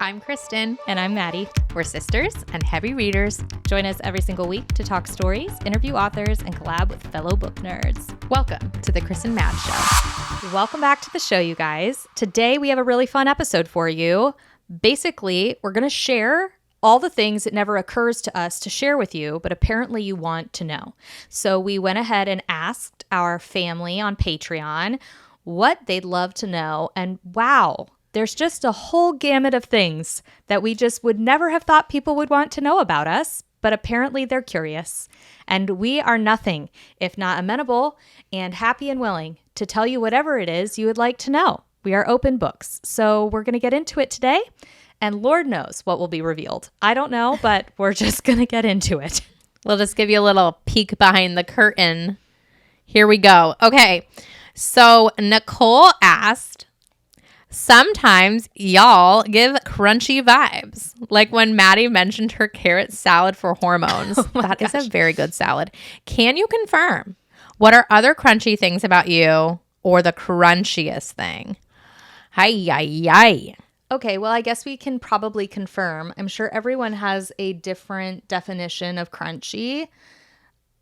I'm Kristen. And I'm Maddie. We're sisters and heavy readers. Join us every single week to talk stories, interview authors, and collab with fellow book nerds. Welcome to the Chris and Mad Show. Welcome back to the show, you guys. Today we have a really fun episode for you. Basically, we're going to share all the things it never occurs to us to share with you, but apparently you want to know. So we went ahead and asked our family on Patreon what they'd love to know. And wow, there's just a whole gamut of things that we just would never have thought people would want to know about us, but apparently they're curious. And we are nothing if not amenable and happy and willing to tell you whatever it is you would like to know. We are open books. So we're going to get into it today, and Lord knows what will be revealed. I don't know, but we're just going to get into it. We'll just give you a little peek behind the curtain. Here we go. Okay, so Nicole asked, sometimes y'all give crunchy vibes, like when Maddie mentioned her carrot salad for hormones. That is a very good salad. Can you confirm? What are other crunchy things about you, or the crunchiest thing? Hi. Okay, well, I guess we can probably confirm. I'm sure everyone has a different definition of crunchy.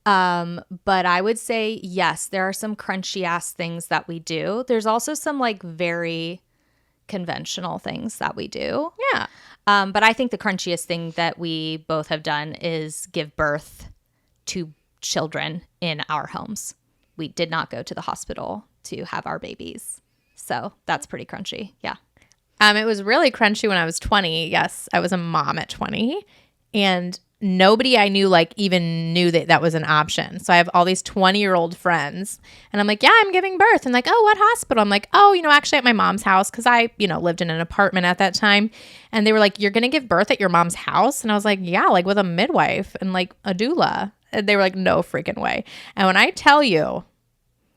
But I would say, yes, there are some crunchy ass things that we do. There's also some like very conventional things that we do. Yeah. But I think the crunchiest thing that we both have done is give birth to children in our homes. We did not go to the hospital to have our babies. So that's pretty crunchy. Yeah. It was really crunchy when I was 20. Yes, I was a mom at 20. And nobody I knew even knew that that was an option. So I have all these 20-year-old friends. And I'm like, yeah, I'm giving birth. And like, oh, what hospital? I'm like, oh, actually at my mom's house. Because I, lived in an apartment at that time. And they were like, you're going to give birth at your mom's house? And I was like, yeah, like with a midwife and like a doula. And they were like, no freaking way. And when I tell you,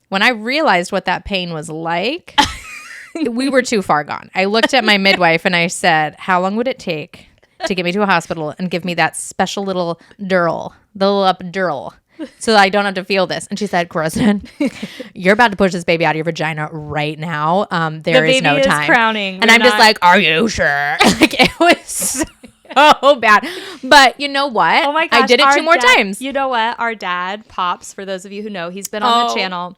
when I realized what that pain was like, we were too far gone. I looked at my midwife and I said, how long would it take to get me to a hospital and give me that special little dural, the little epidural, so that I don't have to feel this? And she said, Kristen, you're about to push this baby out of your vagina right now. There is no time. The baby is crowning. And I'm just like, are you sure? Like, it was so bad. But you know what? Oh my gosh. I did it two more times. You know what? Our dad, Pops, for those of you who know, he's been on the channel.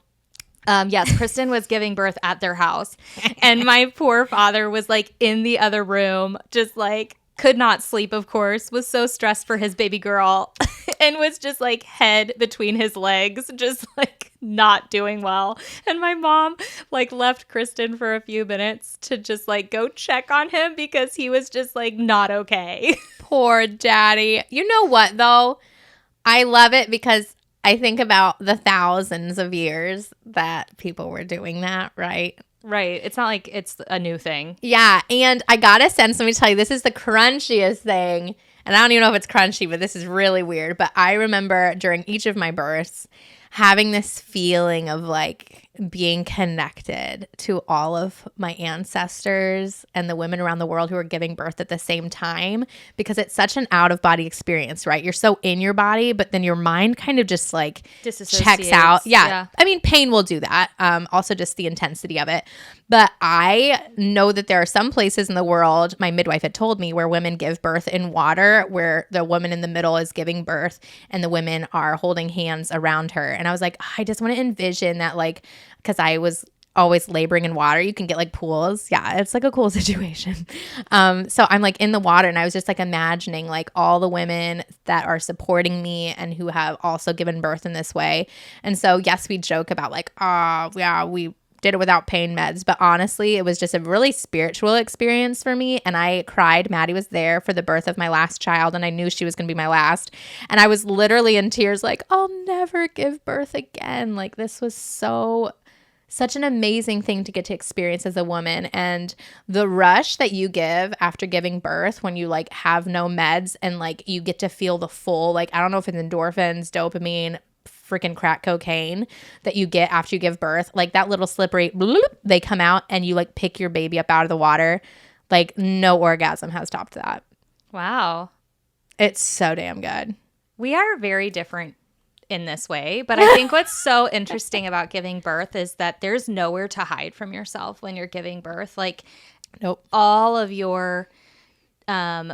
Yes, Kristen was giving birth at their house. And my poor father was like in the other room, just like could not sleep, of course, was so stressed for his baby girl and was just like head between his legs, just like not doing well. And my mom like left Kristen for a few minutes to just like go check on him because he was just like not okay. Poor daddy. You know what though? I love it because I think about the thousands of years that people were doing that, right? Right. It's not like it's a new thing. Yeah. And I got a sense, let me tell you, this is the crunchiest thing. And I don't even know if it's crunchy, but this is really weird. But I remember during each of my births having this feeling of like being connected to all of my ancestors and the women around the world who are giving birth at the same time, because it's such an out-of-body experience, right? You're so in your body, but then your mind kind of just like checks out. Yeah. I mean, pain will do that. Also just the intensity of it. But I know that there are some places in the world, my midwife had told me, where women give birth in water, where the woman in the middle is giving birth and the women are holding hands around her. And I was like, I just want to envision that, like, because I was always laboring in water. You can get like pools. Yeah, it's like a cool situation. So I'm like in the water, and I was just like imagining like all the women that are supporting me and who have also given birth in this way. And so yes, we joke about like, yeah, we did it without pain meds, but honestly, it was just a really spiritual experience for me. And I cried. Maddie was there for the birth of my last child, and I knew she was going to be my last. And I was literally in tears, like, I'll never give birth again. Like, this was such an amazing thing to get to experience as a woman. And the rush that you give after giving birth when you like have no meds and like you get to feel the full, like, I don't know if it's endorphins, dopamine, freaking crack cocaine that you get after you give birth, like that little slippery bloop, they come out and you like pick your baby up out of the water. Like no orgasm has topped that. Wow. It's so damn good. We are very different in this way, but I think what's so interesting about giving birth is that there's nowhere to hide from yourself when you're giving birth. Like, nope. All of your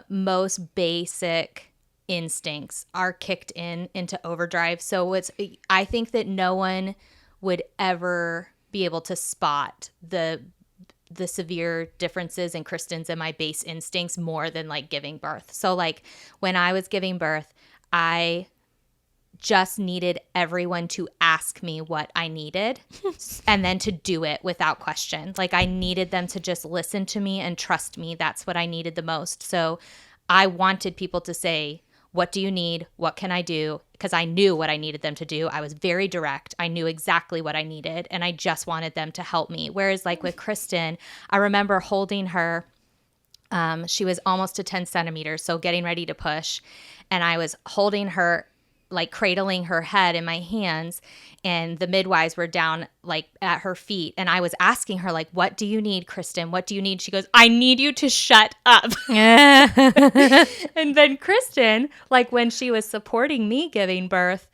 most basic instincts are kicked into overdrive. So I think that no one would ever be able to spot the severe differences in Kristen's and my base instincts more than like giving birth. So like when I was giving birth, I just needed everyone to ask me what I needed and then to do it without question. Like I needed them to just listen to me and trust me. That's what I needed the most. So I wanted people to say, what do you need? What can I do? Because I knew what I needed them to do. I was very direct. I knew exactly what I needed, and I just wanted them to help me. Whereas like with Kristen, I remember holding her. She was almost to 10 centimeters, so getting ready to push. And I was holding her, like cradling her head in my hands, and the midwives were down like at her feet, and I was asking her like, what do you need, Kristen? What do you need? She goes, I need you to shut up. And then Kristen, like when she was supporting me giving birth,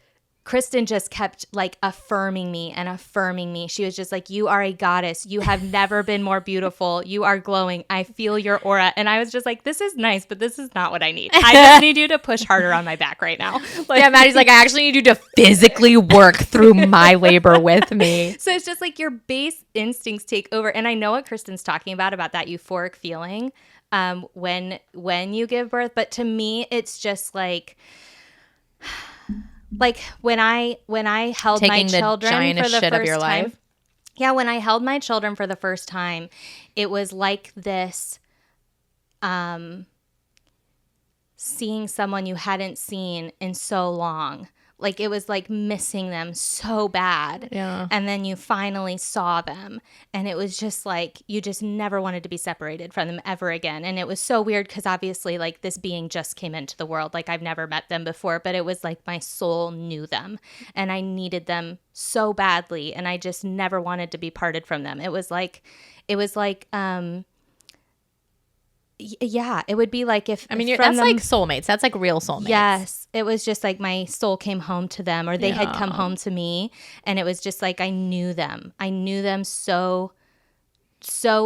Kristen just kept like affirming me and affirming me. She was just like, you are a goddess. You have never been more beautiful. You are glowing. I feel your aura. And I was just like, this is nice, but this is not what I need. I just need you to push harder on my back right now. Like, yeah, Maddie's like, I actually need you to physically work through my labor with me. So it's just like your base instincts take over. And I know what Kristen's talking about that euphoric feeling when you give birth. But to me, it's just like when I held Taking my children for the shit of first your time. life. Yeah, when I held my children for the first time, it was like this seeing someone you hadn't seen in so long. Like it was like missing them so bad. Yeah. And then you finally saw them. And it was just like you just never wanted to be separated from them ever again. And it was so weird because obviously like this being just came into the world. Like I've never met them before, but it was like my soul knew them and I needed them so badly. And I just never wanted to be parted from them. It was like yeah, it would be like if I mean, from that's them, like soulmates. That's like real soulmates. Yes. It was just like my soul came home to them or they had come home to me. And it was just like I knew them. I knew them so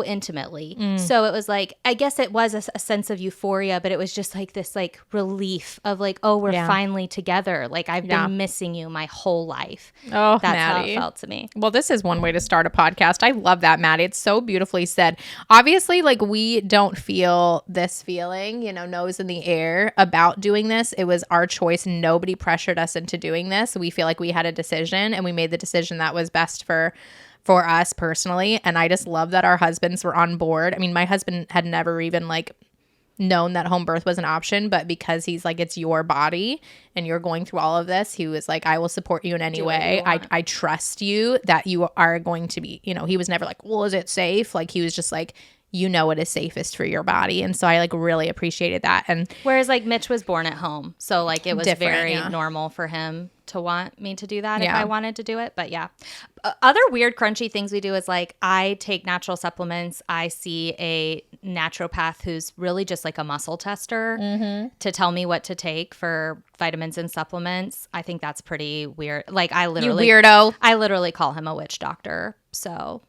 intimately. So it was like, I guess it was a sense of euphoria, but it was just like this like relief of like, oh, we're finally together. Like I've been missing you my whole life. Oh, that's Maddie. how it felt to me. Well, this is one way to start a podcast. I love that, Maddie. It's so beautifully said. Obviously, like we don't feel this feeling, nose in the air about doing this. It was our choice. Nobody pressured us into doing this. We feel like we had a decision and we made the decision that was best for us personally. And I just love that our husbands were on board. I mean, my husband had never even like known that home birth was an option, but because he's like, it's your body and you're going through all of this, he was like, I will support you in any way. I trust you that you are going to be, he was never like, well, is it safe? Like he was just like, what is safest for your body. And so I like really appreciated that. And whereas like Mitch was born at home. So like it was very normal for him to want me to do that if I wanted to do it. But yeah. Other weird crunchy things we do is like I take natural supplements. I see a naturopath who's really just like a muscle tester to tell me what to take for vitamins and supplements. I think that's pretty weird. Like you weirdo. I literally call him a witch doctor. So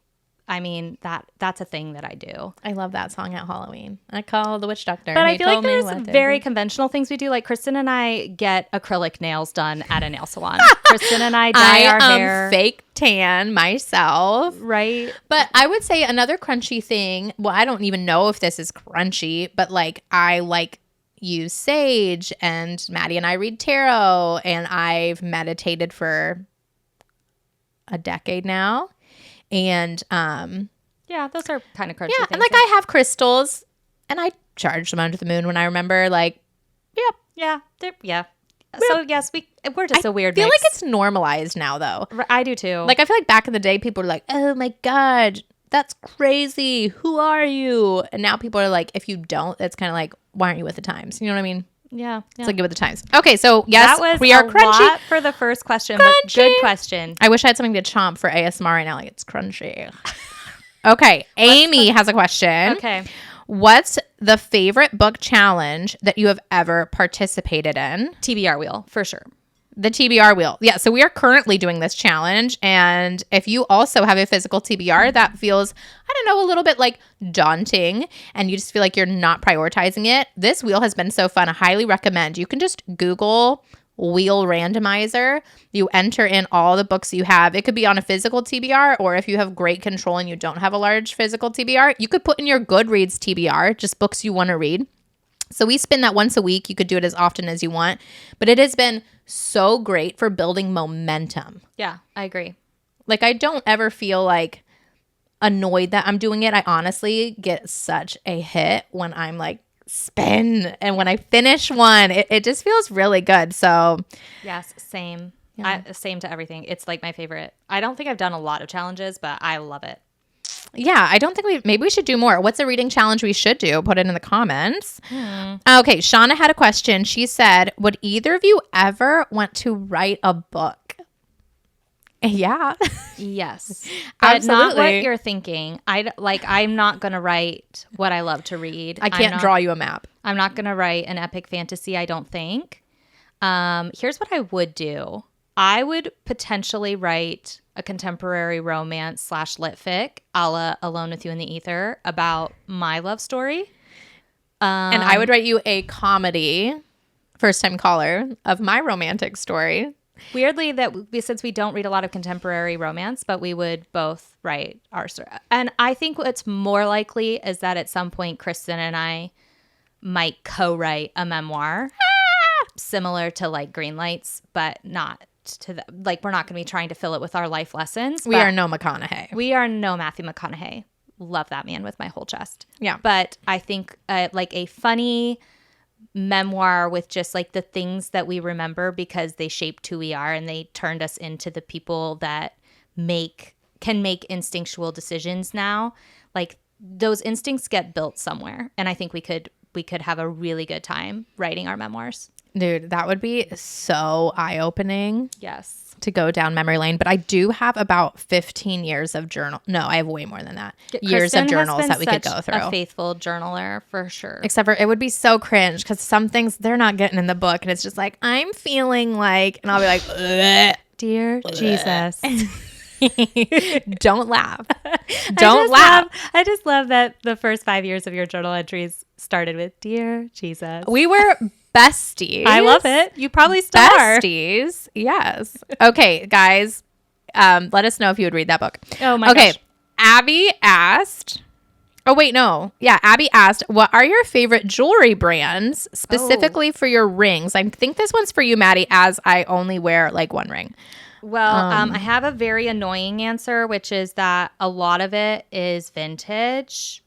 I mean, that's a thing that I do. I love that song at Halloween. I call the witch doctor. But I feel like there's very conventional things we do. Like Kristen and I get acrylic nails done at a nail salon. Kristen and I dye our hair. Fake tan myself. Right. But I would say another crunchy thing, well, I don't even know if this is crunchy, but like I like use sage and Maddie and I read tarot and I've meditated for a decade now. And yeah, those are kind of crunchy yeah, things. and like I have crystals and I charge them under the moon when I remember, like, yeah. So yes, we're just a weird mix. I feel mix. like it's normalized now though. I do too. Like I feel like back in the day people were like, oh my God, that's crazy. Who are you? And now people are like, if you don't, it's kind of like, why aren't you with the times? You know what I mean? Yeah. It's like, give it the times. Okay, so yes, we are crunchy. Lot for the first question, but good question. I wish I had something to chomp for ASMR right now. Like it's crunchy. Okay, Amy has a question. Okay. What's the favorite book challenge that you have ever participated in? TBR wheel, for sure. The TBR wheel. Yeah. So we are currently doing this challenge. And if you also have a physical TBR that feels, I don't know, a little bit like daunting and you just feel like you're not prioritizing it, this wheel has been so fun. I highly recommend. You can just Google wheel randomizer. You enter in all the books you have. It could be on a physical TBR, or if you have great control and you don't have a large physical TBR, you could put in your Goodreads TBR, just books you want to read. So we spin that once a week. You could do it as often as you want, but it has been so great for building momentum. Yeah, I agree. Like, I don't ever feel like annoyed that I'm doing it. I honestly get such a hit when I'm like, spin, and when I finish one, it just feels really good. So yes, same. Yeah. Same to everything. It's like my favorite. I don't think I've done a lot of challenges, but I love it. Yeah, I don't think maybe we should do more. What's a reading challenge we should do? Put it in the comments. Okay, Shauna had a question. She said, would either of you ever want to write a book? Yeah. Yes. But Absolutely. not what you're thinking. I'm not going to write what I love to read. I can't draw you a map. I'm not going to write an epic fantasy, I don't think. Here's what I would do. I would potentially write a contemporary romance / lit fic, a la Alone with You in the Ether, about my love story. And I would write you a comedy, first time caller, of my romantic story. Weirdly, since we don't read a lot of contemporary romance, but we would both write our story. And I think what's more likely is that at some point, Kristen and I might co-write a memoir similar to like Greenlights, but not to the, like, we're not going to be trying to fill it with our life lessons. We are no McConaughey. We are no Matthew McConaughey. Love that man with my whole chest. Yeah. But I think like a funny memoir with just like the things that we remember because they shaped who we are and they turned us into the people that can make instinctual decisions now. Like those instincts get built somewhere, and I think we could have a really good time writing our memoirs. Dude, that would be so eye-opening. Yes. To go down memory lane. But I do have about 15 years of journal. No, I have way more than that. Years of journals that we could go through. A faithful journaler for sure. Except for it would be so cringe because some things they're not getting in the book. And it's just like, I'm feeling like, and I'll be like, ugh. Dear Jesus. Don't laugh. Don't laugh. I just love that the first 5 years of your journal entries started with Dear Jesus. We were besties. I love it. You probably still are. Besties. Yes. Okay, guys. Let us know if you would read that book. Oh my gosh. Abby asked. Oh, wait, no. Yeah, Abby asked, what are your favorite jewelry brands specifically for your rings? I think this one's for you, Maddie, as I only wear like one ring. Well, I have a very annoying answer, which is that a lot of it is vintage,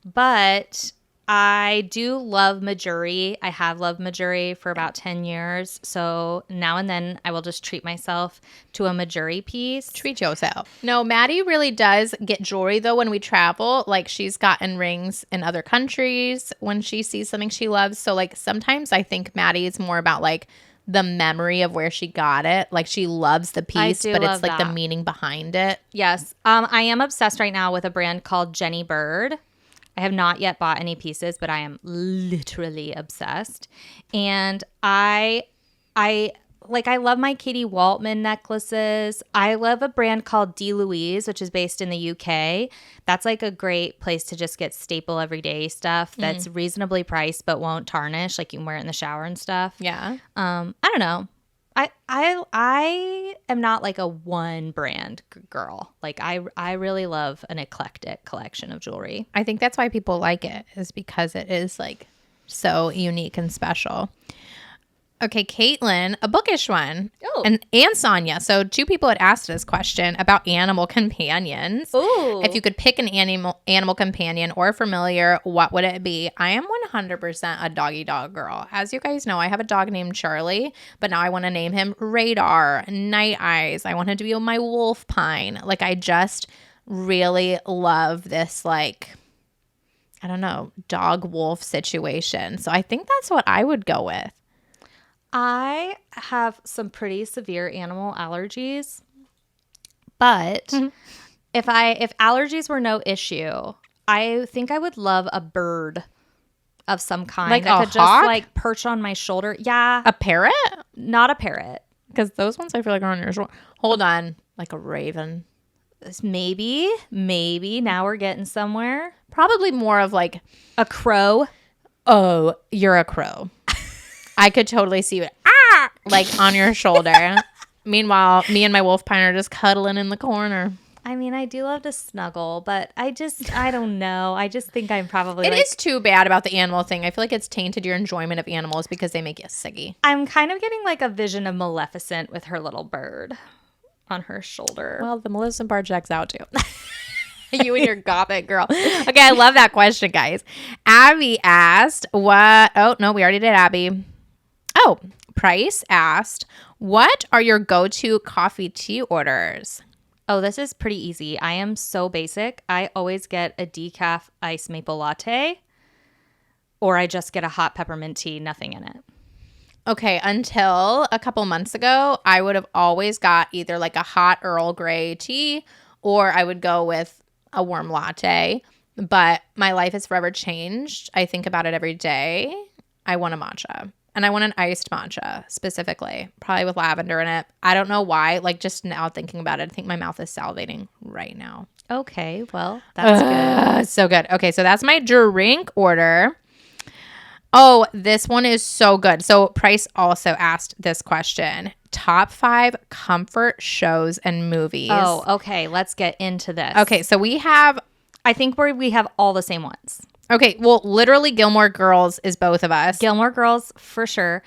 but I do love Majuri. I have loved Majuri for about 10 years. So now and then I will just treat myself to a Majuri piece. Treat yourself. No, Maddie really does get jewelry though when we travel. Like she's gotten rings in other countries when she sees something she loves. So like sometimes I think Maddie is more about like the memory of where she got it. Like she loves the piece, but it's like the meaning behind it. Yes. I am obsessed right now with a brand called Jenny Bird. I have not yet bought any pieces, but I am literally obsessed. And I love my Katie Waltman necklaces. I love a brand called D. Louise, which is based in the UK. That's like a great place to just get staple everyday stuff that's reasonably priced but won't tarnish. Like you can wear it in the shower and stuff. Yeah. I don't know. I am not like a one brand girl. Like I really love an eclectic collection of jewelry. I think that's why people like it, is because it is like so unique and special. Okay, Caitlin, a bookish one. Oh. And Sonia. So 2 people had asked this question about animal companions. Ooh. If you could pick an animal companion or familiar, what would it be? I am 100% a doggy dog girl. As you guys know, I have a dog named Charlie, but now I want to name him Radar, Night Eyes. I want him to be my wolf pine. Like I just really love this like, I don't know, dog wolf situation. So I think that's what I would go with. I have some pretty severe animal allergies, but if allergies were no issue, I think I would love a bird of some kind like that a could hawk? just like perch on my shoulder. Yeah. A parrot? Not a parrot. Because those ones I feel like are on your shoulder. Hold on. Like a raven. Maybe. Now we're getting somewhere. Probably more of like a crow. Oh, you're a crow. I could totally see it. Like on your shoulder. Meanwhile, me and my wolf pine are just cuddling in the corner. I mean, I do love to snuggle, but I don't know. I just think I'm probably It is too bad about the animal thing. I feel like it's tainted your enjoyment of animals because they make you sicky. I'm kind of getting like a vision of Maleficent with her little bird on her shoulder. Well, the Maleficent part checks out too. You and your gothic girl. Okay, I love that question, guys. Abby asked what? Oh, no, we already did Abby. Oh, Price asked, what are your go-to coffee tea orders? Oh, this is pretty easy. I am so basic. I always get a decaf iced maple latte, or I just get a hot peppermint tea, nothing in it. Okay, until a couple months ago, I would have always got either like a hot Earl Grey tea, or I would go with a warm latte. But my life has forever changed. I think about it every day. I want a matcha. And I want an iced matcha specifically, probably with lavender in it. I don't know why. Like just now thinking about it, I think my mouth is salivating right now. Okay, well, that's good. So good. Okay, so that's my drink order. Oh, this one is so good. So Price also asked this question. Top 5 comfort shows and movies. Oh, okay. Let's get into this. Okay, so we have... I think we have all the same ones. Okay, well, literally Gilmore Girls is both of us. Gilmore Girls, for sure.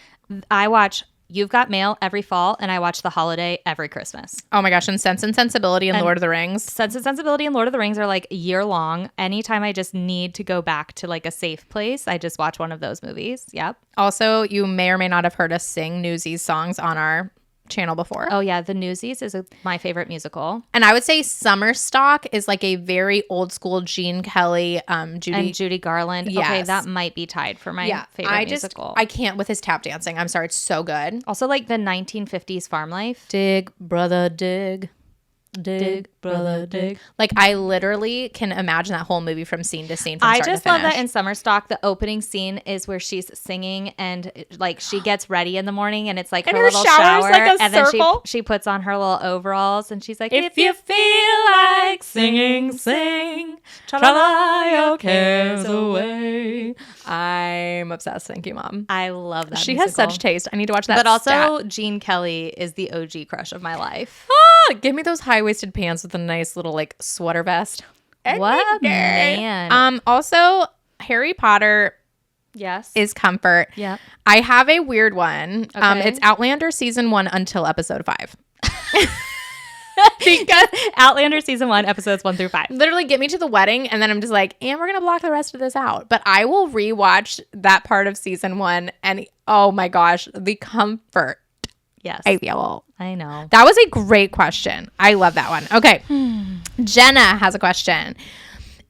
I watch You've Got Mail every fall, and I watch The Holiday every Christmas. Oh my gosh, and Sense and Sensibility and Lord of the Rings. Sense and Sensibility and Lord of the Rings are like year long. Anytime I just need to go back to like a safe place, I just watch one of those movies. Yep. Also, you may or may not have heard us sing Newsies songs on our channel before. Oh yeah, the Newsies is my favorite musical. And I would say Summer Stock is like a very old school Gene Kelly, Judy Garland. Yes. Okay, that might be tied for my favorite musical. I can't with his tap dancing. I'm sorry, it's so good. Also like the 1950s farm life. Dig, brother, dig. Dig, brother, dig. Like I literally can imagine that whole movie from scene to scene. From I start just to finish. love that in Summer Stock, the opening scene is where she's singing and like she gets ready in the morning and it's like her little shower, like a and circle. then she puts on her little overalls and she's like, if you feel like singing, sing, tra-la-la your cares away. I'm obsessed. Thank you, Mom. I love that. She musical. has such taste. I need to watch that. But also, stat. Gene Kelly is the OG crush of my life. Give me those high-waisted pants with a nice little like sweater vest. What a man. Also, Harry Potter Yes. is comfort. Yeah. I have a weird one. Okay. It's Outlander season 1 until episode 5. Because Outlander season 1, episodes 1 through 5. Literally get me to the wedding and then I'm just like, and we're going to block the rest of this out. But I will rewatch that part of season 1 and oh my gosh, the comfort. Yes. I feel. I know. That was a great question. I love that one. Okay. Jenna has a question.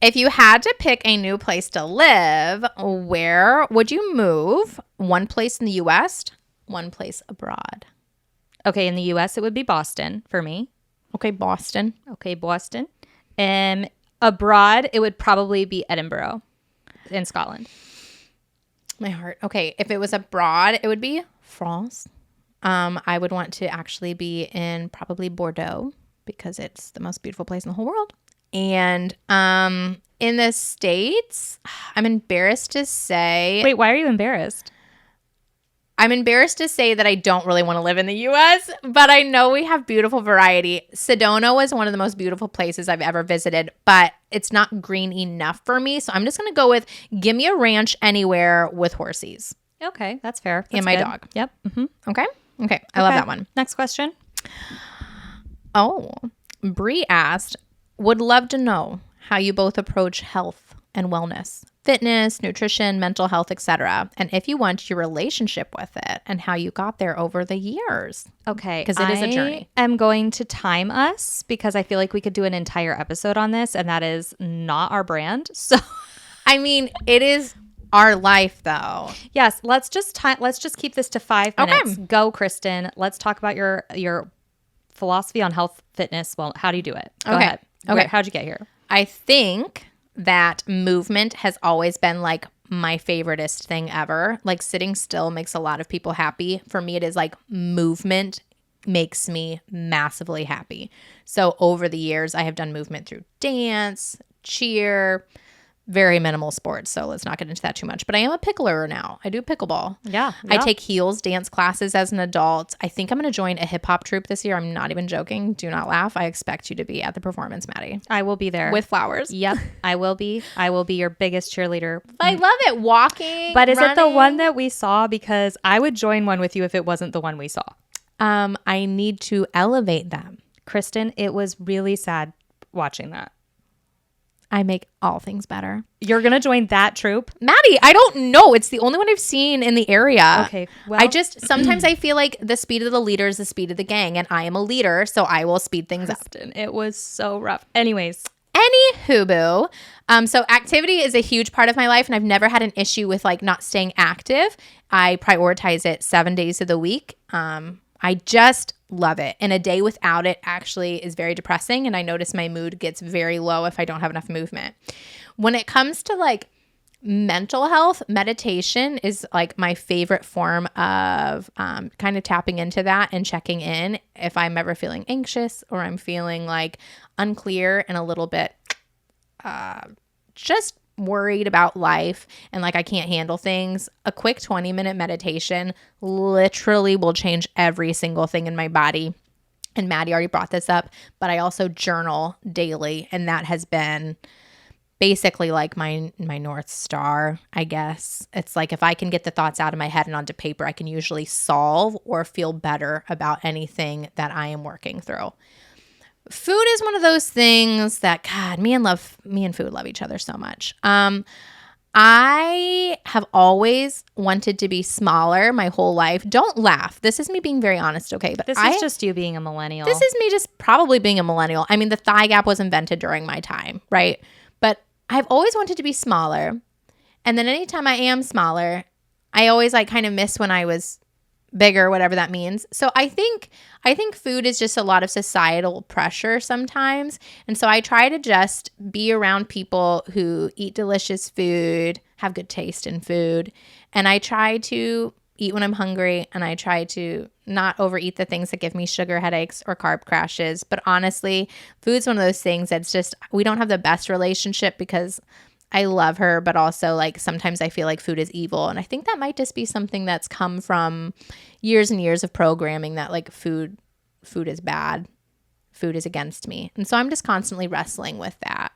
If you had to pick a new place to live, where would you move? One place in the U.S., one place abroad. Okay, in the U.S., it would be Boston for me. Okay, Boston. Okay, Boston. Abroad, it would probably be Edinburgh in Scotland. My heart. Okay, if it was abroad, it would be France. I would want to actually be in probably Bordeaux because it's the most beautiful place in the whole world. And in the States, I'm embarrassed to say. Wait, why are you embarrassed? I'm embarrassed to say that I don't really want to live in the U.S., but I know we have beautiful variety. Sedona was one of the most beautiful places I've ever visited, but it's not green enough for me. So I'm just going to go with give me a ranch anywhere with horses. Okay, that's fair. That's and my good. dog. Yep. Mm-hmm. Okay. I love that one. Next question. Oh, Bree asked, would love to know how you both approach health and wellness, fitness, nutrition, mental health, etc. And if you want your relationship with it and how you got there over the years. Okay. Because it is a journey. I am going to time us because I feel like we could do an entire episode on this and that is not our brand. So, I mean, it is our life though. Yes. Let's just keep this to 5 minutes. Okay. Go, Kristen. Let's talk about your philosophy on health, fitness. Well, how do you do it? Go ahead. Okay. How'd you get here? I think that movement has always been like my favoriteest thing ever. Like sitting still makes a lot of people happy. For me, it is like movement makes me massively happy. So over the years, I have done movement through dance, cheer, very minimal sports. So let's not get into that too much. But I am a pickler now. I do pickleball. Yeah. I take heels dance classes as an adult. I think I'm going to join a hip hop troupe this year. I'm not even joking. Do not laugh. I expect you to be at the performance, Maddie. I will be there. With flowers. Yep, I will be. I will be your biggest cheerleader. I love it. Walking. But is it the running. one that we saw? Because I would join one with you if it wasn't the one we saw. I need to elevate them. Kristen, it was really sad watching that. I make all things better. You're going to join that troop? Maddie, I don't know. It's the only one I've seen in the area. Okay. Well, sometimes I feel like the speed of the leader is the speed of the gang, and I am a leader, so I will speed things up. Kristen, it was so rough. Anyways. Anywho, boo. So activity is a huge part of my life, and I've never had an issue with like not staying active. I prioritize it 7 days of the week. I just love it. And a day without it actually is very depressing. And I notice my mood gets very low if I don't have enough movement. When it comes to like mental health, meditation is like my favorite form of kind of tapping into that and checking in if I'm ever feeling anxious or I'm feeling like unclear and a little bit just worried about life and like I can't handle things. A quick 20-minute meditation literally will change every single thing in my body. And Maddie already brought this up, but I also journal daily, and that has been basically like my North Star, I guess. It's like if I can get the thoughts out of my head and onto paper, I can usually solve or feel better about anything that I am working through. Food is one of those things that, God, me and food love each other so much. I have always wanted to be smaller my whole life. Don't laugh. This is me being very honest, okay? But this is just you being a millennial. This is me just probably being a millennial. I mean, the thigh gap was invented during my time, right? But I've always wanted to be smaller. And then anytime I am smaller, I always like kind of miss when I was bigger, whatever that means. So I think food is just a lot of societal pressure sometimes. And so I try to just be around people who eat delicious food, have good taste in food. And I try to eat when I'm hungry, and I try to not overeat the things that give me sugar headaches or carb crashes. But honestly, food's one of those things that's just, we don't have the best relationship because I love her, but also like sometimes I feel like food is evil. And I think that might just be something that's come from years and years of programming that like food is bad. Food is against me. And so I'm just constantly wrestling with that.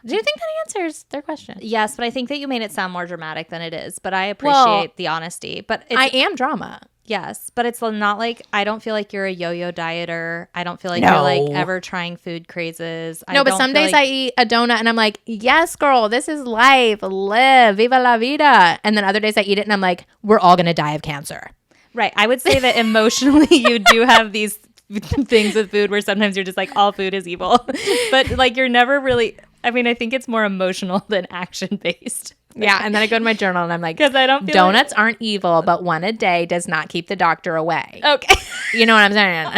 Do you think that answers their question? Yes, but I think that you made it sound more dramatic than it is. But I appreciate the honesty. But I am drama. Yes, but it's not like, I don't feel like you're a yo-yo dieter. I don't feel like you're like ever trying food crazes. No, but some days I eat a donut and I'm like, yes, girl, this is life. Live. Viva la vida. And then other days I eat it and I'm like, we're all going to die of cancer. Right. I would say that emotionally you do have these things with food where sometimes you're just like, all food is evil. But like you're never really, I mean, I think it's more emotional than action-based. Yeah, and then I go to my journal and I'm like, because I don't feel donuts aren't evil, but one a day does not keep the doctor away. Okay. You know what I'm saying?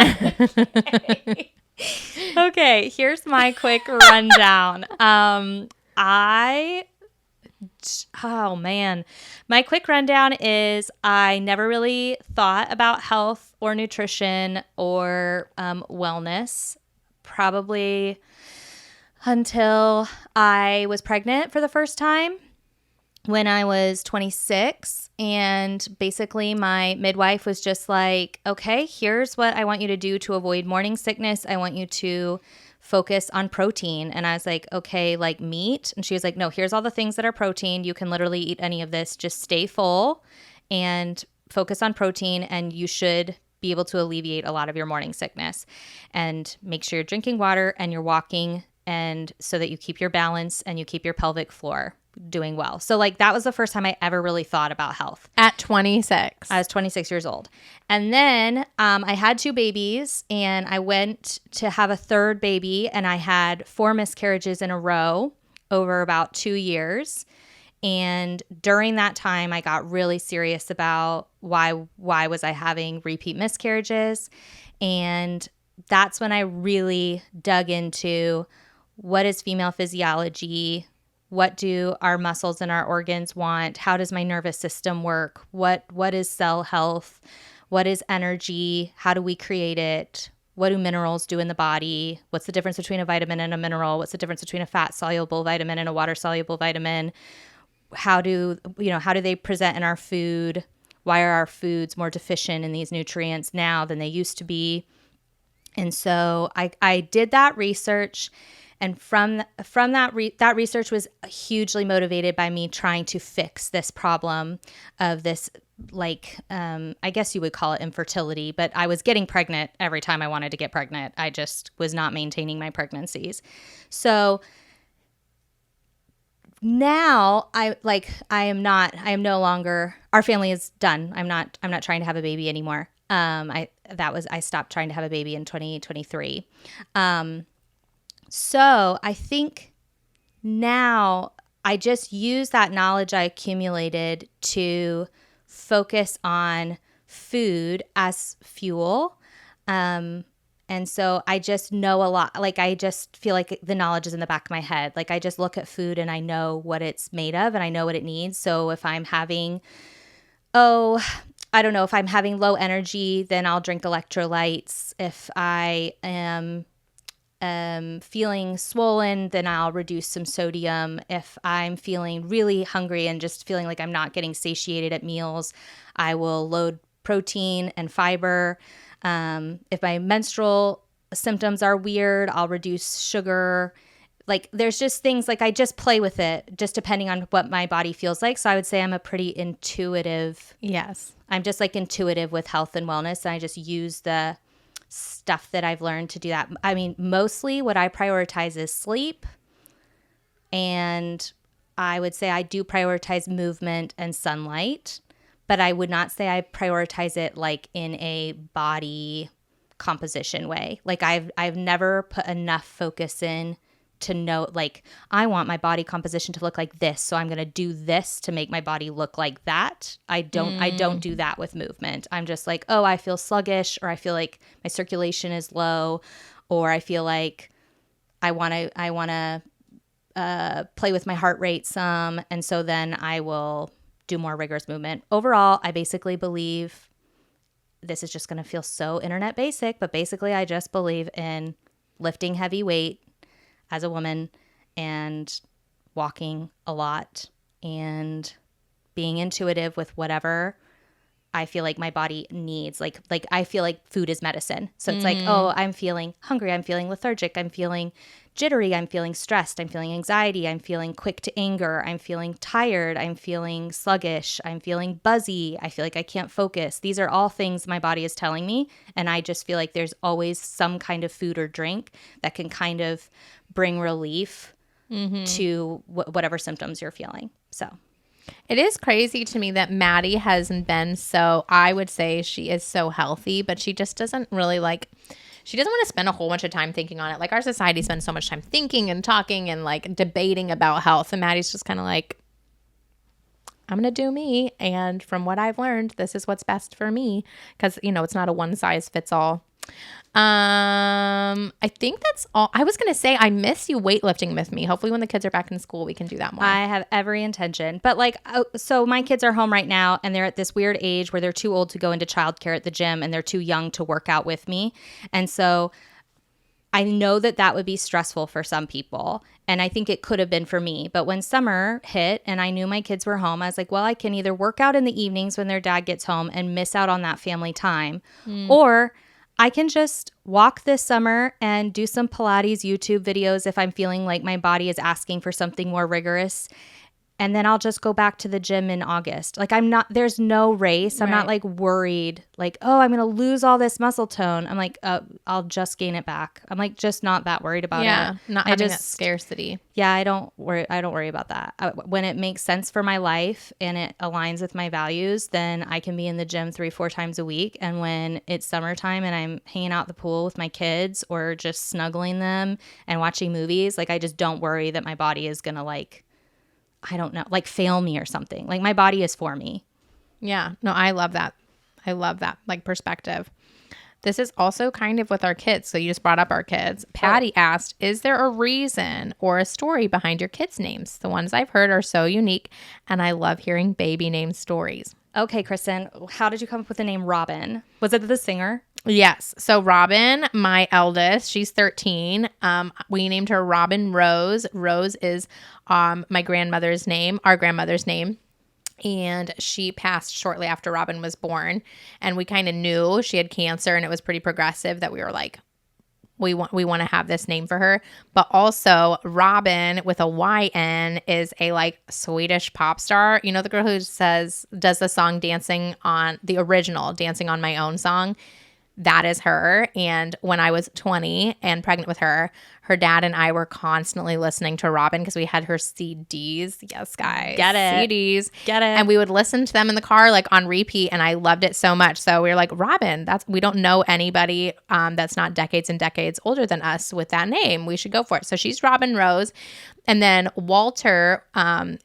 Okay, here's my quick rundown. Oh man. My quick rundown is I never really thought about health or nutrition or wellness, probably until I was pregnant for the first time when I was 26. And basically my midwife was just like, okay, here's what I want you to do to avoid morning sickness. I want you to focus on protein. And I was like, okay, like meat. And she was like, no, here's all the things that are protein. You can literally eat any of this. Just stay full and focus on protein, and you should be able to alleviate a lot of your morning sickness. And make sure you're drinking water and you're walking, and so that you keep your balance and you keep your pelvic floor doing well. So like that was the first time I ever really thought about health. At 26. I was 26 years old. And then I had 2 babies, and I went to have a third baby, and I had 4 miscarriages in a row over about 2 years. And during that time, I got really serious about why was I having repeat miscarriages. And that's when I really dug into what is female physiology. What do our muscles and our organs want? How does my nervous system work? What is cell health? What is energy? How do we create it? What do minerals do in the body? What's the difference between a vitamin and a mineral? What's the difference between a fat-soluble vitamin and a water-soluble vitamin? How do they present in our food? Why are our foods more deficient in these nutrients now than they used to be? And so I did that research, and from that research was hugely motivated by me trying to fix this problem of this, I guess you would call it infertility, but I was getting pregnant every time I wanted to get pregnant. I just was not maintaining my pregnancies. So now I am no longer, our family is done. I'm not trying to have a baby anymore. I stopped trying to have a baby in 2023. So I think now I just use that knowledge I accumulated to focus on food as fuel. And so I just know a lot. Like, I just feel like the knowledge is in the back of my head. Like, I just look at food and I know what it's made of and I know what it needs. So if I'm having, if I'm having low energy, then I'll drink electrolytes. If I am feeling swollen, then I'll reduce some sodium. If I'm feeling really hungry and just feeling like I'm not getting satiated at meals, I will load protein and fiber. If my menstrual symptoms are weird, I'll reduce sugar. Like, there's just things, like, I just play with it just depending on what my body feels like. So I would say I'm a pretty intuitive. Yes. I'm just like intuitive with health and wellness. And I just use the stuff that I've learned to do that. I mean, mostly what I prioritize is sleep. And I would say I do prioritize movement and sunlight, but I would not say I prioritize it like in a body composition way. Like, I've never put enough focus in to know, like, I want my body composition to look like this, so I'm going to do this to make my body look like that. I don't do that with movement. I'm just like, oh, I feel sluggish, or I feel like my circulation is low, or I feel like I want to play with my heart rate some, and so then I will do more rigorous movement. Overall, I basically believe, this is just going to feel so internet basic, but basically I just believe in lifting heavy weight as a woman and walking a lot and being intuitive with whatever I feel like my body needs. Like I feel like food is medicine. So it's like, oh, I'm feeling hungry. I'm feeling lethargic. I'm feeling jittery. I'm feeling stressed. I'm feeling anxiety. I'm feeling quick to anger. I'm feeling tired. I'm feeling sluggish. I'm feeling buzzy. I feel like I can't focus. These are all things my body is telling me. And I just feel like there's always some kind of food or drink that can kind of bring relief to whatever symptoms you're feeling. So it is crazy to me that Maddie hasn't been so, I would say she is so healthy, but she just doesn't really she doesn't want to spend a whole bunch of time thinking on it. Like, our society spends so much time thinking and talking and like debating about health. And Maddie's just kind of like, I'm going to do me. And from what I've learned, this is what's best for me. Because, it's not a one size fits all. I think that's all. I was going to say, I miss you weightlifting with me. Hopefully when the kids are back in school, we can do that more. I have every intention. But so my kids are home right now, and they're at this weird age where they're too old to go into childcare at the gym, and they're too young to work out with me. And so I know that would be stressful for some people. And I think it could have been for me. But when summer hit and I knew my kids were home, I was like, well, I can either work out in the evenings when their dad gets home and miss out on that family time, or I can just walk this summer and do some Pilates YouTube videos if I'm feeling like my body is asking for something more rigorous. And then I'll just go back to the gym in August. Like, there's no race. I'm not like worried, like, oh, I'm going to lose all this muscle tone. I'm like, I'll just gain it back. I'm like, just not that worried about it. Yeah, not having that scarcity. Yeah, I don't worry about that. When it makes sense for my life and it aligns with my values, then I can be in the gym 3-4 times a week. And when it's summertime and I'm hanging out at the pool with my kids or just snuggling them and watching movies, like, I just don't worry that my body is going to I don't know, fail me or something. Like, my body is for me. Yeah. No, I love that. I love that, perspective. This is also kind of with our kids. So you just brought up our kids. Patty asked, is there a reason or a story behind your kids' names? The ones I've heard are so unique, and I love hearing baby name stories. Okay, Kristen, how did you come up with the name Robin? Was it the singer? Yes. So Robin, my eldest, she's 13. We named her Robin Rose. Rose is my grandmother's name, our grandmother's name. And she passed shortly after Robin was born. And we kind of knew she had cancer and it was pretty progressive that we were like, we want to have this name for her. But also Robin with a YN is a like Swedish pop star. You know, the girl who does the song Dancing on My Own song. That is her. And when I was 20 and pregnant with her dad and I were constantly listening to Robin because we had her CDs. Yes, guys. Get it. CDs. Get it. And we would listen to them in the car like on repeat, and I loved it so much. So we were like, Robin, we don't know anybody that's not decades and decades older than us with that name. We should go for it. So she's Robin Rose. And then Walter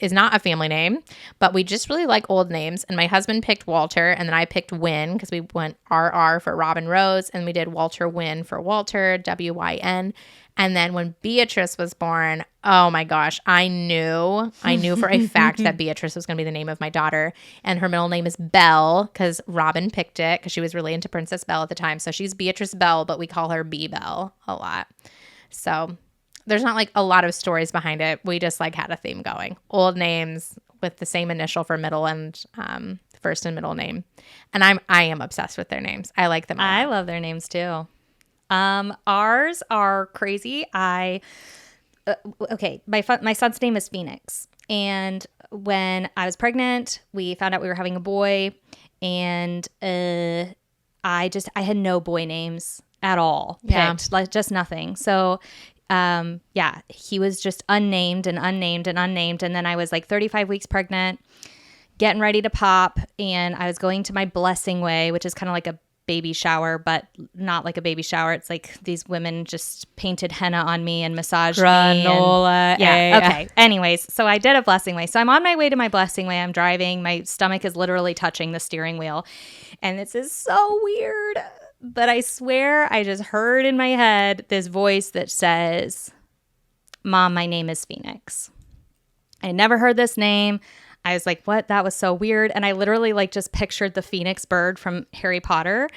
is not a family name, but we just really like old names. And my husband picked Walter, and then I picked Wynn because we went RR for Robin Rose, and we did Walter Wynn for Walter, WYN. And then when Beatrice was born, oh my gosh, I knew for a fact that Beatrice was going to be the name of my daughter. And her middle name is Belle because Robin picked it because she was really into Princess Belle at the time. So she's Beatrice Belle, but we call her B Belle a lot. So there's not like a lot of stories behind it. We just like had a theme going. Old names with the same initial for middle and first and middle name. And I am obsessed with their names. I like them a lot. I love their names too. Ours are crazy. My son's name is Phoenix. And when I was pregnant, we found out we were having a boy, and I had no boy names at all picked, like just nothing. So he was just unnamed. And then I was like 35 weeks pregnant, getting ready to pop, and I was going to my blessing way, which is kind of like a baby shower, but not like a baby shower. It's like these women just painted henna on me and massaged me. Okay. Anyways, so I did a blessing way. So I'm on my way to my blessing way. I'm driving. My stomach is literally touching the steering wheel. And this is so weird. But I swear I just heard in my head this voice that says, Mom, my name is Phoenix. I never heard this name. I was like, what? That was so weird. And I literally like just pictured the phoenix bird from Harry Potter.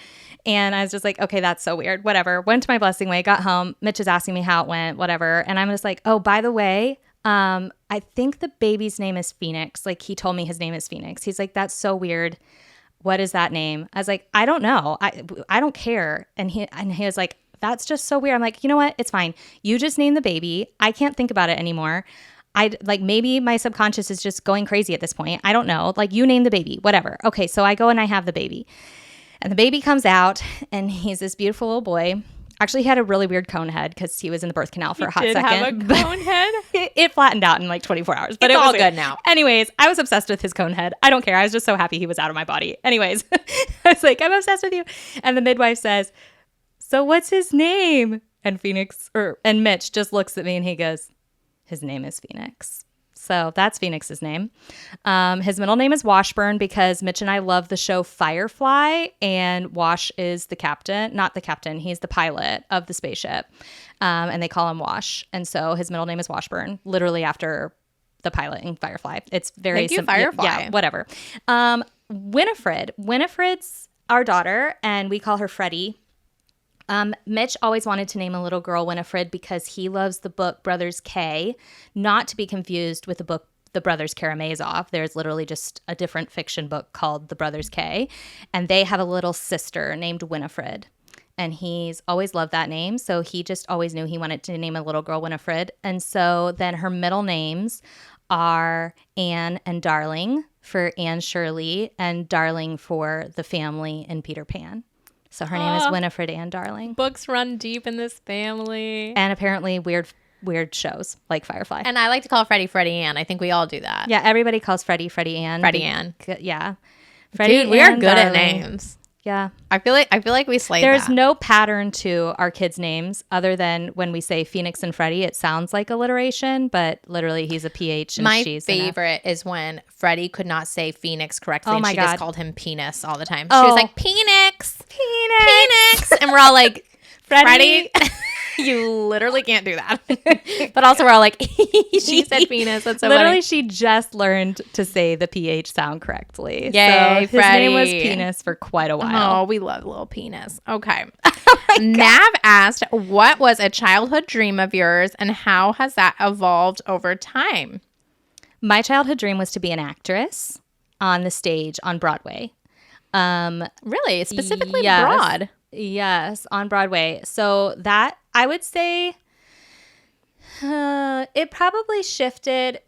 And I was just like, okay, that's so weird. Whatever. Went to my blessing way, got home. Mitch is asking me how it went, whatever. And I'm just like, oh, by the way, I think the baby's name is Phoenix. Like he told me his name is Phoenix. He's like, that's so weird. What is that name? I was like, I don't know. I don't care. And he was like, that's just so weird. I'm like, you know what? It's fine. You just name the baby. I can't think about it anymore. Maybe my subconscious is just going crazy at this point. I don't know. Like, you name the baby, whatever. Okay, so I go and I have the baby. And the baby comes out, and he's this beautiful little boy. Actually, he had a really weird cone head because he was in the birth canal for a hot second. Have a cone head? It flattened out in like 24 hours. But it's it was all good now. Anyways, I was obsessed with his cone head. I don't care. I was just so happy he was out of my body. Anyways, I was like, I'm obsessed with you. And the midwife says, so what's his name? And Mitch just looks at me and he goes, his name is Phoenix. So that's Phoenix's name. His middle name is Washburn because Mitch and I love the show Firefly, and Wash is the captain, not the captain. He's the pilot of the spaceship, and they call him Wash. And so his middle name is Washburn, literally after the pilot in Firefly. It's very simple. Firefly. Yeah, whatever. Winifred's our daughter, and we call her Freddie. Mitch always wanted to name a little girl Winifred because he loves the book Brothers K, not to be confused with the book The Brothers Karamazov. There's literally just a different fiction book called The Brothers K, and they have a little sister named Winifred. And he's always loved that name, so he just always knew he wanted to name a little girl Winifred. And so then her middle names are Anne and Darling for Anne Shirley, and Darling for the family in Peter Pan. So her name is Winifred Ann Darling. Books run deep in this family. And apparently weird shows like Firefly. And I like to call Freddie Ann. I think we all do that. Yeah, everybody calls Freddie Ann. Ann. Yeah. Dude, we are good at names. Yeah. I feel like we slayed There's that. no pattern to our kids' names other than when we say Phoenix and Freddie, it sounds like alliteration, but literally he's a PH and my she's favorite is when Freddie could not say Phoenix correctly, oh and my she God. just called him penis all the time. She was like, Phoenix. And we're all like, Freddie. You literally can't do that. But also we're all like, she said penis. That's so Literally, funny. she just learned to say the PH sound correctly. Yay, so his name was Freddie. Penis for quite a while. Oh, we love little penis. Okay. Nav asked, what was a childhood dream of yours and how has that evolved over time? My childhood dream was to be an actress on the stage on Broadway. Really? Specifically Yes. broad? Yes, on Broadway. So that, I would say, it probably shifted.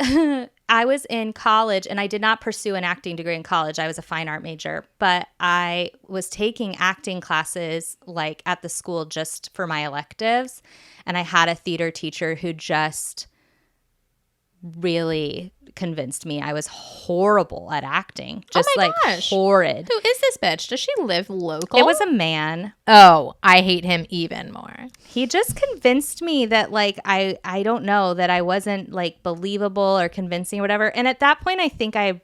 I was in college and I did not pursue an acting degree in college. I was a fine art major, but I was taking acting classes like at the school just for my electives. And I had a theater teacher who just really convinced me I was horrible at acting. Just my like gosh. horrid. Who is this bitch? Does she live local? It was a man. Oh, I hate him even more. He just convinced me that like I don't know, that I wasn't like believable or convincing or whatever. And at that point I think I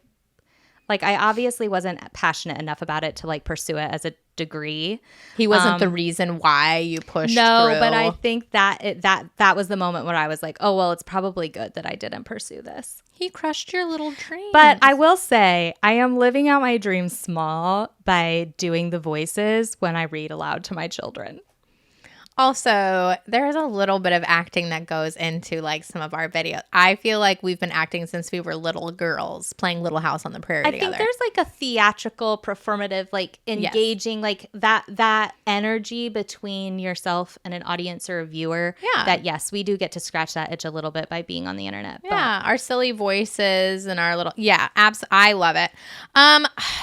obviously wasn't passionate enough about it to like pursue it as a degree. He wasn't the reason why you pushed No, through. but I think that was the moment where I was like, oh well, it's probably good that I didn't pursue this. He crushed your little dream. But I will say I am living out my dreams small by doing the voices when I read aloud to my children. Also, there's a little bit of acting that goes into like some of our videos. I feel like we've been acting since we were little girls playing Little House on the Prairie together. I think there's like a theatrical, performative, like engaging, like that energy between yourself and an audience or a viewer. Yeah. That yes, we do get to scratch that itch a little bit by being on the internet. Yeah, our silly voices and our little I love it.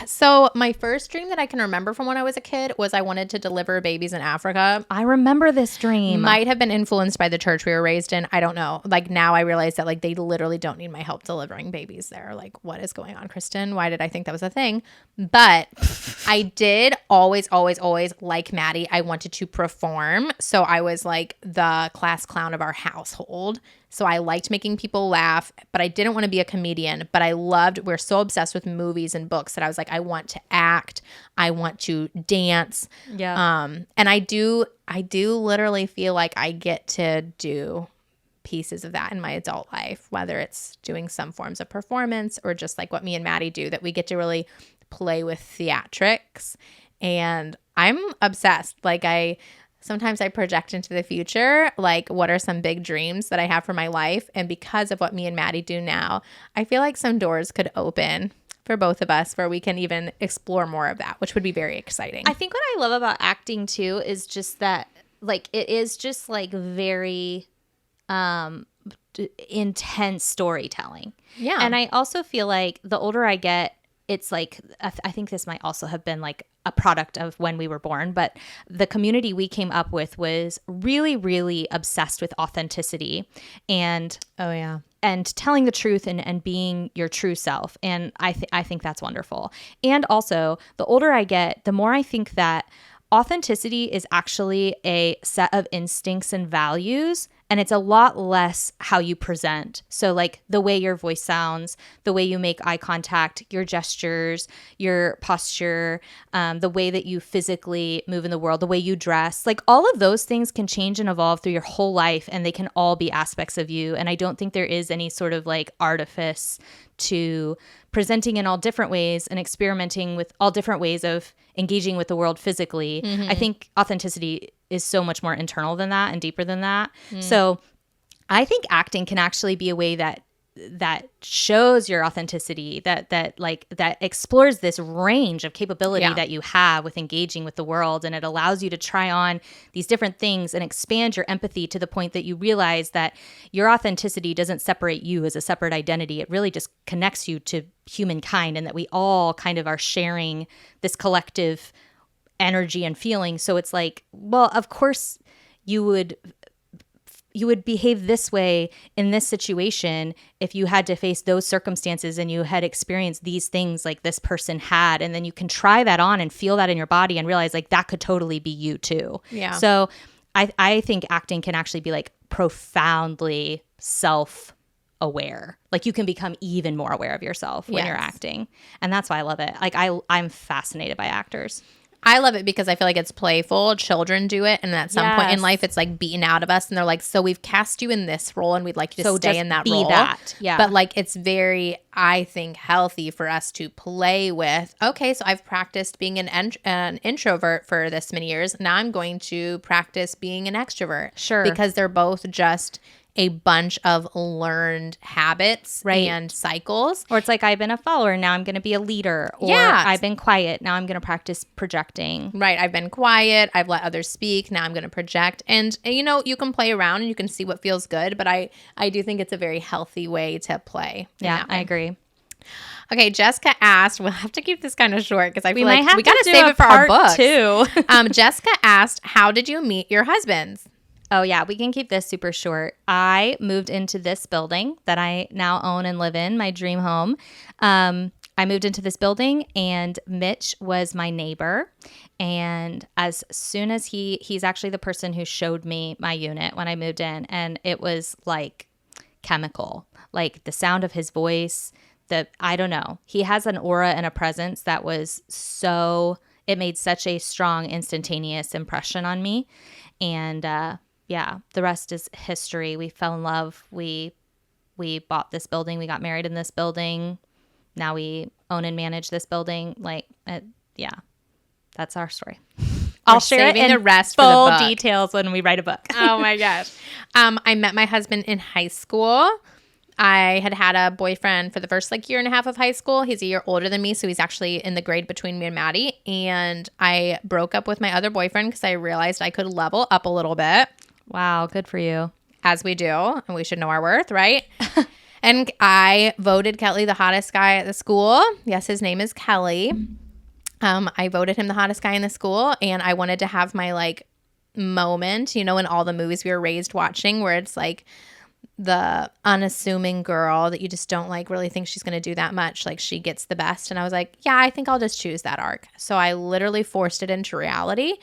So my first dream that I can remember from when I was a kid was I wanted to deliver babies in Africa. I remember this dream. Might have been influenced by the church we were raised in. I don't know. Like now I realize that like they literally don't need my help delivering babies there. Like what is going on, Kristen? Why did I think that was a thing? But I did always like Maddie. I wanted to perform. So I was like the class clown of our household. So I liked making people laugh, but I didn't want to be a comedian. But we're so obsessed with movies and books that I was like, I want to act. I want to dance. Yeah. And I do literally feel like I get to do pieces of that in my adult life, whether it's doing some forms of performance or just like what me and Maddie do, that we get to really play with theatrics. And I'm obsessed. Like sometimes I project into the future, like what are some big dreams that I have for my life? And because of what me and Maddie do now, I feel like some doors could open for both of us where we can even explore more of that, which would be very exciting. I think what I love about acting too is just that like it is just like very intense storytelling. Yeah. And I also feel like the older I get, it's like, I think this might also have been like a product of when we were born, but the community we came up with was really, really obsessed with authenticity and telling the truth and being your true self. And I think that's wonderful. And also, the older I get, the more I think that authenticity is actually a set of instincts and values, and it's a lot less how you present. So like the way your voice sounds, the way you make eye contact, your gestures, your posture, the way that you physically move in the world, the way you dress, like all of those things can change and evolve through your whole life, and they can all be aspects of you. And I don't think there is any sort of like artifice to presenting in all different ways and experimenting with all different ways of engaging with the world physically. Mm-hmm. I think authenticity is so much more internal than that and deeper than that. So I think acting can actually be a way that shows your authenticity, that explores this range of capability that you have with engaging with the world, and it allows you to try on these different things and expand your empathy to the point that you realize that your authenticity doesn't separate you as a separate identity. It really just connects you to humankind, and that we all kind of are sharing this collective energy and feeling. So it's like, well, of course you would behave this way in this situation if you had to face those circumstances and you had experienced these things like this person had. And then you can try that on and feel that in your body and realize like that could totally be you too. Yeah. So I think acting can actually be like profoundly self-aware. Like you can become even more aware of yourself when you're acting. And that's why I love it. Like I'm fascinated by actors. I love it because I feel like it's playful. Children do it, and at some point in Yes. life, it's like beaten out of us, and they're like, "So we've cast you in this role, and we'd like you to So stay just in that be role." that. Yeah. But like, it's very, I think, healthy for us to play with. Okay, so I've practiced being an introvert for this many years. Now I'm going to practice being an extrovert. Sure. Because they're both just a bunch of learned habits Right. and cycles. Or it's like, I've been a follower, now I'm going to be a leader. Or Yeah. I've been quiet, now I'm going to practice projecting. Right. I've been quiet. I've let others speak. Now I'm going to project. And, you know, you can play around and you can see what feels good. But I do think it's a very healthy way to play. Yeah, I agree. Okay. Jessica asked, we'll have to keep this kind of short because I feel like we got to save it for our books. too. Jessica asked, how did you meet your husbands? Oh, yeah, we can keep this super short. I moved into this building that I now own and live in, my dream home. I moved into this building, and Mitch was my neighbor. And as soon as he's actually the person who showed me my unit when I moved in, and it was like chemical, like the sound of his voice, I don't know. He has an aura and a presence that was it made such a strong, instantaneous impression on me. And, yeah, the rest is history. We fell in love. We bought this building. We got married in this building. Now we own and manage this building. Yeah, that's our story. I'll share it in the rest full for the book. details when we write a book. Oh my gosh. I met my husband in high school. I had a boyfriend for the first year and a half of high school. He's a year older than me, so he's actually in the grade between me and Maddie. And I broke up with my other boyfriend because I realized I could level up a little bit. Wow, good for you. As we do, and we should know our worth, right? And I voted Kelly the hottest guy at the school. Yes, his name is Kelly. I voted him the hottest guy in the school, and I wanted to have my moment, in all the movies we were raised watching, where it's the unassuming girl that you just don't really think she's going to do that much. She gets the best. And I was like, yeah, I think I'll just choose that arc. So I literally forced it into reality.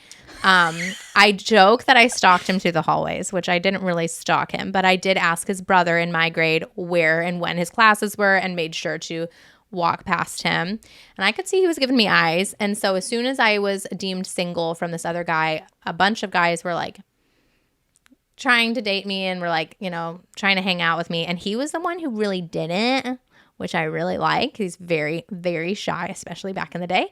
I joke that I stalked him through the hallways, which I didn't really stalk him, but I did ask his brother in my grade where and when his classes were and made sure to walk past him. And I could see he was giving me eyes. And so as soon as I was deemed single from this other guy, a bunch of guys were trying to date me and were trying to hang out with me. And he was the one who really didn't, which I really like. He's very, very shy, especially back in the day.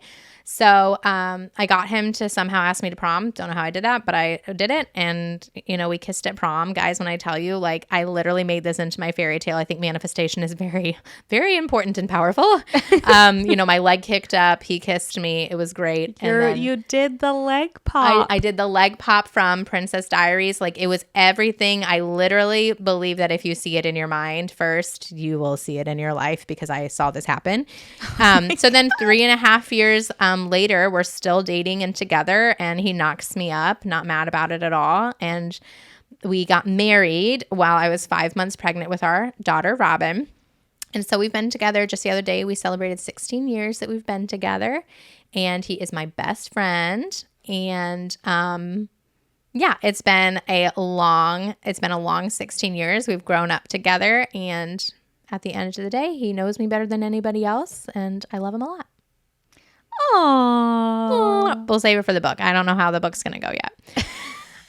So I got him to somehow ask me to prom. Don't know how I did that, but I did it. And, we kissed at prom. Guys, when I tell you, I literally made this into my fairy tale. I think manifestation is very, very important and powerful. My leg kicked up. He kissed me. It was great. You did the leg pop. I did the leg pop from Princess Diaries. It was everything. I literally believe that if you see it in your mind first, you will see it in your life because I saw this happen. So then 3.5 years later, we're still dating and together, and he knocks me up, not mad about it at all. And we got married while I was 5 months pregnant with our daughter, Robin. And so we've been together. Just the other day, we celebrated 16 years that we've been together, and he is my best friend. And yeah, it's been a long 16 years. We've grown up together, and at the end of the day, he knows me better than anybody else, and I love him a lot. Aww. We'll save it for the book. I don't know how the book's gonna go yet.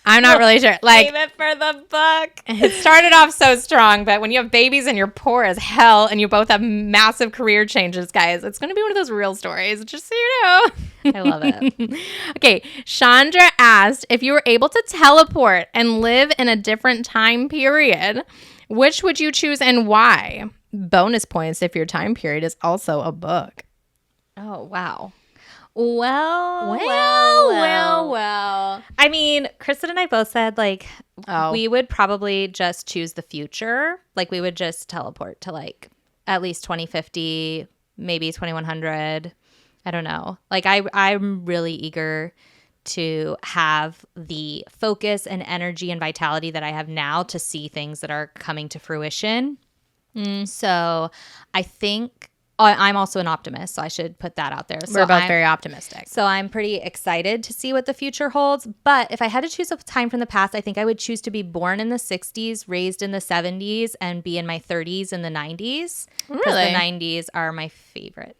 I'm not really sure. Save it for the book. It started off so strong, but when you have babies and you're poor as hell and you both have massive career changes, guys, it's gonna be one of those real stories, just so you know. I love it. Okay, Chandra asked, if you were able to teleport and live in a different time period, which would you choose and why? Bonus points if your time period is also a book. Oh, wow. Well. I mean, Kristen and I both said we would probably just choose the future. We would just teleport to at least 2050, maybe 2100. I don't know. I'm really eager to have the focus and energy and vitality that I have now to see things that are coming to fruition. So I think I'm also an optimist, so I should put that out there. So we're both very optimistic. So I'm pretty excited to see what the future holds. But if I had to choose a time from the past, I think I would choose to be born in the 60s, raised in the 70s, and be in my 30s in the 90s. Really? Because the 90s are my favorite.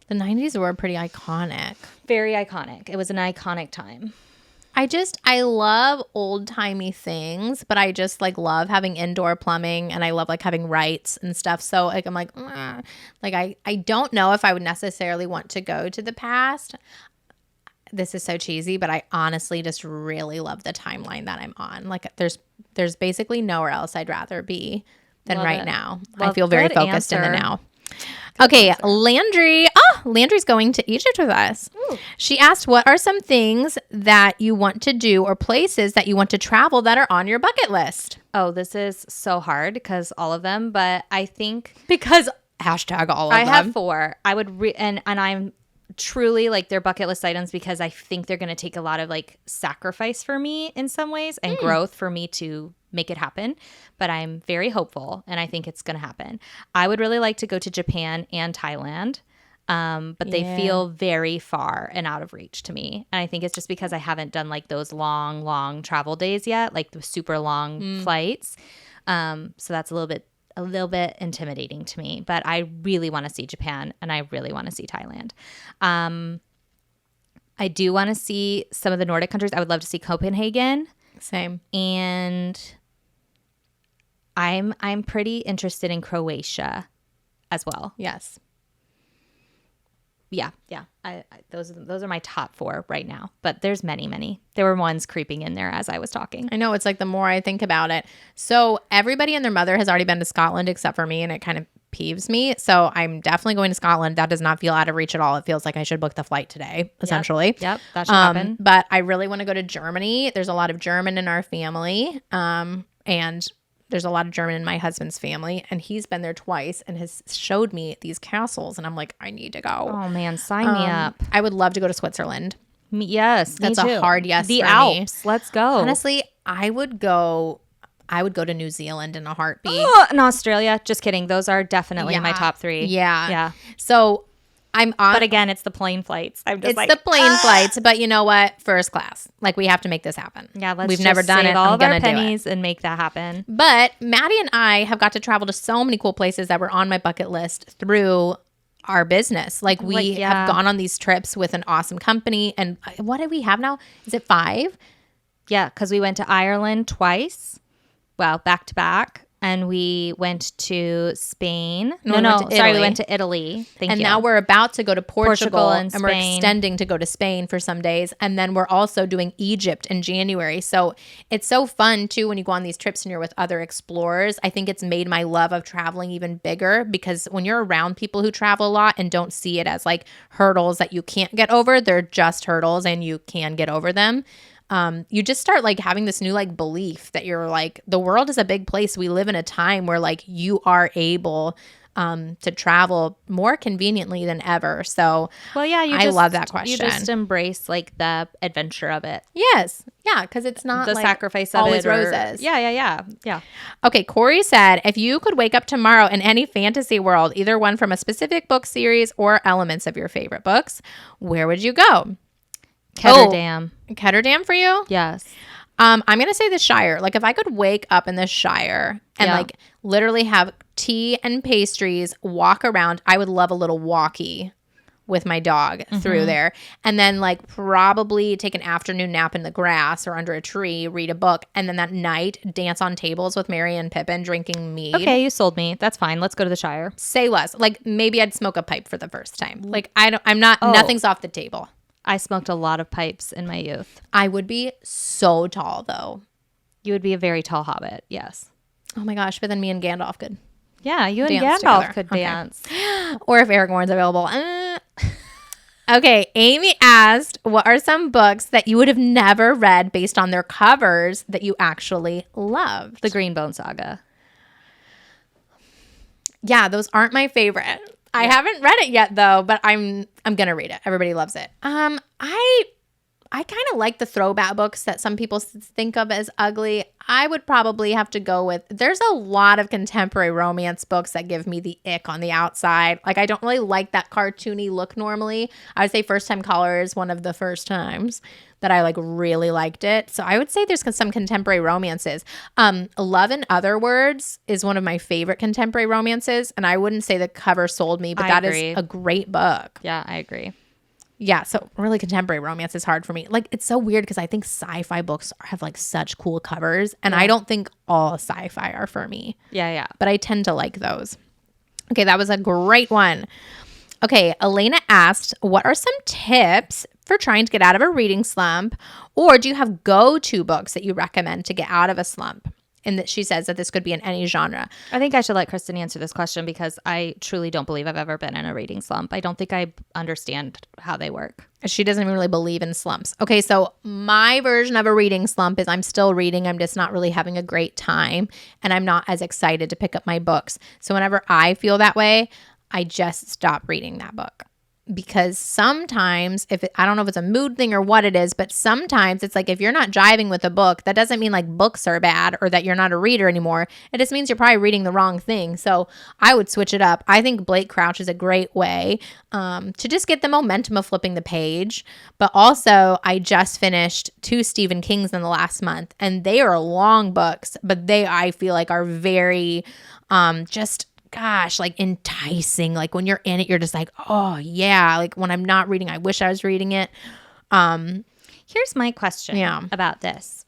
The 90s were pretty iconic. Very iconic. It was an iconic time. I love old timey things, but I just like love having indoor plumbing and I love like having rights and stuff. So like I'm like, like I don't know if I would necessarily want to go to the past. This is so cheesy, but I honestly just really love the timeline that I'm on. Like there's basically nowhere else I'd rather be than Love right it. now. Well, I feel very good focused in the answer. now. Okay, Landry. Oh, Landry's going to Egypt with us. Ooh. She asked, what are some things that you want to do or places that you want to travel that are on your bucket list? Oh, this is so hard because all of them, but I think Because hashtag all of I them. have 4. I would and I'm truly like they're bucket list items because I think they're going to take a lot of like sacrifice for me in some ways and growth for me to make it happen. But I'm very hopeful and I think it's going to happen. I would really like to go to Japan and Thailand. But they feel very far and out of reach to me. And I think it's just because I haven't done like those long travel days yet, like the super long flights. So that's a little bit intimidating to me, but I really want to see Japan and I really want to see Thailand. I do want to see some of the Nordic countries. I would love to see Copenhagen, Same. and I'm pretty interested in Croatia as well. Yes. Yeah. Those are my top 4 right now, but there's many. There were ones creeping in there as I was talking. I know. It's like the more I think about it. So everybody and their mother has already been to Scotland except for me, and it kind of peeves me. So I'm definitely going to Scotland. That does not feel out of reach at all. It feels like I should book the flight today, essentially. Yep, that should happen. But I really want to go to Germany. There's a lot of German in our family. And there's a lot of German in my husband's family, and he's been there twice and has showed me these castles, and I'm like, I need to go. Oh man, sign me up. I would love to go to Switzerland. Yes, That's me a too. hard yes The for me. Alps, let's go. Honestly, I would go to New Zealand in a heartbeat. Oh, and Australia. Just kidding. Those are definitely my top 3. Yeah. So I'm on. But again, it's the plane flights. I'm just It's like the plane flights, but you know what? First class. Like we have to make this happen. Yeah, let's We've just never done save it. all I'm of our gonna do it. pennies and make that happen. But Maddie and I have got to travel to so many cool places that were on my bucket list through our business. Like we have gone on these trips with an awesome company. And what do we have now? Is it 5? Yeah, because we went to Ireland twice. Well, back to back. And we went to Spain. No, we went to We Italy. went to Italy. Thank And you. now we're about to go to Portugal and we're Spain. extending to go to Spain for some days. And then we're also doing Egypt in January. So it's so fun too when you go on these trips and you're with other explorers. I think it's made my love of traveling even bigger because when you're around people who travel a lot and don't see it as like hurdles that you can't get over, they're just hurdles and you can get over them. You just start like having this new like belief that you're like, the world is a big place. We live in a time where like you are able to travel more conveniently than ever. So well, yeah, I love that question. You just embrace like the adventure of it. Yes. Yeah. Because it's not The like sacrifice of always it. roses. Yeah. Okay. Corey said, if you could wake up tomorrow in any fantasy world, either one from a specific book series or elements of your favorite books, where would you go? Ketterdam. Ketterdam for you? Yes. I'm going to say the Shire. Like if I could wake up in the Shire and like literally have tea and pastries, walk around, I would love a little walkie with my dog through there. And then like probably take an afternoon nap in the grass or under a tree, read a book. And then that night dance on tables with Merry and Pippin drinking mead. Okay, you sold me. That's fine. Let's go to the Shire. Say less. Like maybe I'd smoke a pipe for the first time. Like nothing's off the table. I smoked a lot of pipes in my youth. I would be so tall though. You would be a very tall hobbit. Yes. Oh my gosh, but then me and Gandalf could. Yeah, you and Dance Gandalf together. could Okay. dance. Or if Aragorn's available. Okay, Amy asked, what are some books that you would have never read based on their covers that you actually loved? The Greenbone Saga. Yeah, those aren't my favorite. I haven't read it yet though, but I'm gonna read it. Everybody loves it. I kind of like the throwback books that some people think of as ugly. I would probably have to go with, there's a lot of contemporary romance books that give me the ick on the outside. Like, I don't really like that cartoony look normally. I would say First Time Caller is one of the first times that I like really liked it. So I would say there's some contemporary romances. Love in Other Words is one of my favorite contemporary romances. And I wouldn't say the cover sold me, but that is a great book. Yeah, I agree. Yeah, so really contemporary romance is hard for me. Like, it's so weird because I think sci-fi books have like such cool covers, and I don't think all sci-fi are for me. Yeah. But I tend to like those. Okay, that was a great one. Okay, Elena asked, what are some tips for trying to get out of a reading slump? Or do you have go-to books that you recommend to get out of a slump? And that she says that this could be in any genre. I think I should let Kristen answer this question because I truly don't believe I've ever been in a reading slump. I don't think I understand how they work. She doesn't even really believe in slumps. Okay, so my version of a reading slump is I'm still reading. I'm just not really having a great time. And I'm not as excited to pick up my books. So whenever I feel that way, I just stop reading that book. Because sometimes I don't know if it's a mood thing or what it is, but sometimes it's like if you're not jiving with a book, that doesn't mean like books are bad or that you're not a reader anymore. It just means you're probably reading the wrong thing. So I would switch it up. I think Blake Crouch is a great way to just get the momentum of flipping the page. But also I just finished 2 Stephen Kings in the last month, and they are long books, but I feel like are very like enticing. Like when you're in it, you're just like, oh yeah. Like when I'm not reading, I wish I was reading it. Here's my question about this,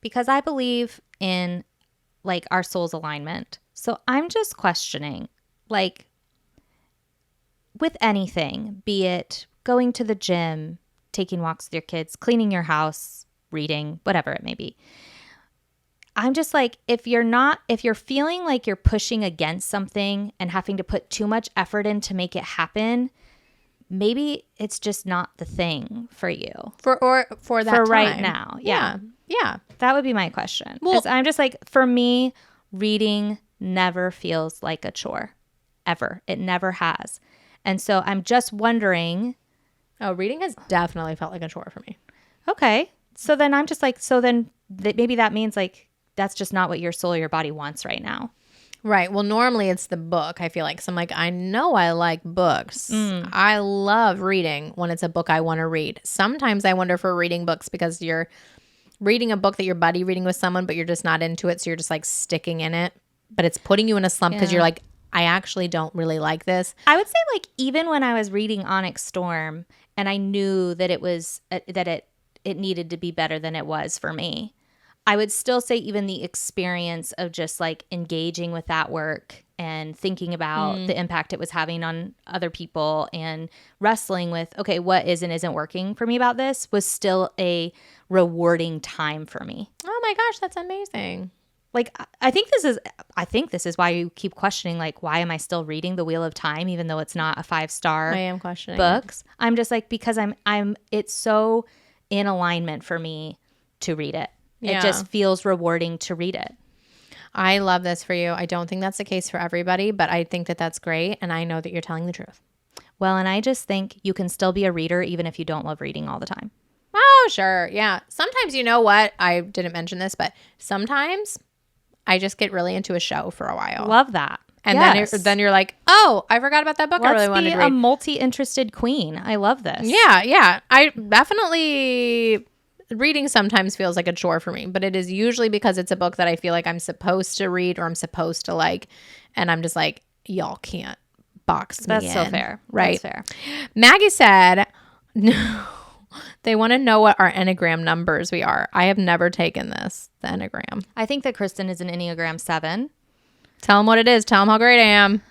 because I believe in like our soul's alignment. So I'm just questioning, like with anything, be it going to the gym, taking walks with your kids, cleaning your house, reading, whatever it may be. I'm just like, if you're feeling like you're pushing against something and having to put too much effort in to make it happen, maybe it's just not the thing for you. For right now. Yeah. That would be my question. Well, I'm just like, for me, reading never feels like a chore. Ever. It never has. And so I'm just wondering. Oh, reading has definitely felt like a chore for me. Okay. So then I'm just like, maybe that means like, that's just not what your soul or your body wants right now. Right. Well, normally it's the book, I feel like. So I'm like, I know I like books. I love reading when it's a book I want to read. Sometimes I wonder if we're reading books because you're reading a book that your buddy reading with someone, but you're just not into it. So you're just like sticking in it. But it's putting you in a slump because you're like, I actually don't really like this. I would say like even when I was reading Onyx Storm and I knew that it was that it needed to be better than it was for me, I would still say even the experience of just like engaging with that work and thinking about the impact it was having on other people and wrestling with, okay, what is and isn't working for me about this was still a rewarding time for me. Oh my gosh, that's amazing. Like, I think this is why you keep questioning, like, why am I still reading The Wheel of Time, even though it's not a 5-star I am questioning books. I'm just like, because it's so in alignment for me to read it. Yeah. It just feels rewarding to read it. I love this for you. I don't think that's the case for everybody, but I think that that's great. And I know that you're telling the truth. Well, and I just think you can still be a reader even if you don't love reading all the time. Oh, sure. Yeah. Sometimes, you know what? I didn't mention this, but sometimes I just get really into a show for a while. Love that. And then you're like, oh, I forgot about that book I really wanted to read. Let's be a multi-interested queen. I love this. Yeah. I definitely... Reading sometimes feels like a chore for me, but it is usually because it's a book that I feel like I'm supposed to read or I'm supposed to like, and I'm just like, y'all can't box me in. That's so fair. Right? That's fair. Maggie said, no, they want to know what our Enneagram numbers we are. I have never taken the Enneagram. I think that Kristen is an Enneagram 7. Tell them what it is. Tell them how great I am.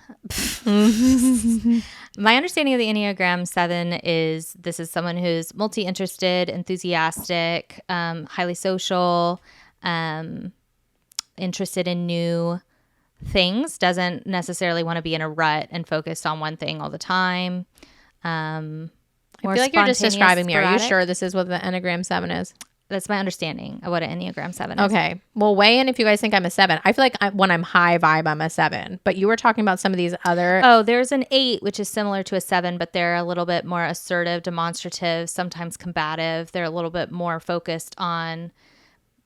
My understanding of the Enneagram 7 is this is someone who's multi-interested, enthusiastic, highly social, interested in new things, doesn't necessarily want to be in a rut and focused on one thing all the time. I feel like you're just describing me. Are you sure this is what the Enneagram 7 is? That's my understanding of what an Enneagram 7 is. Okay. Well, weigh in if you guys think I'm a 7. I feel like when I'm high vibe, I'm a 7. But you were talking about some of these other. Oh, there's an 8, which is similar to a 7, but they're a little bit more assertive, demonstrative, sometimes combative. They're a little bit more focused on,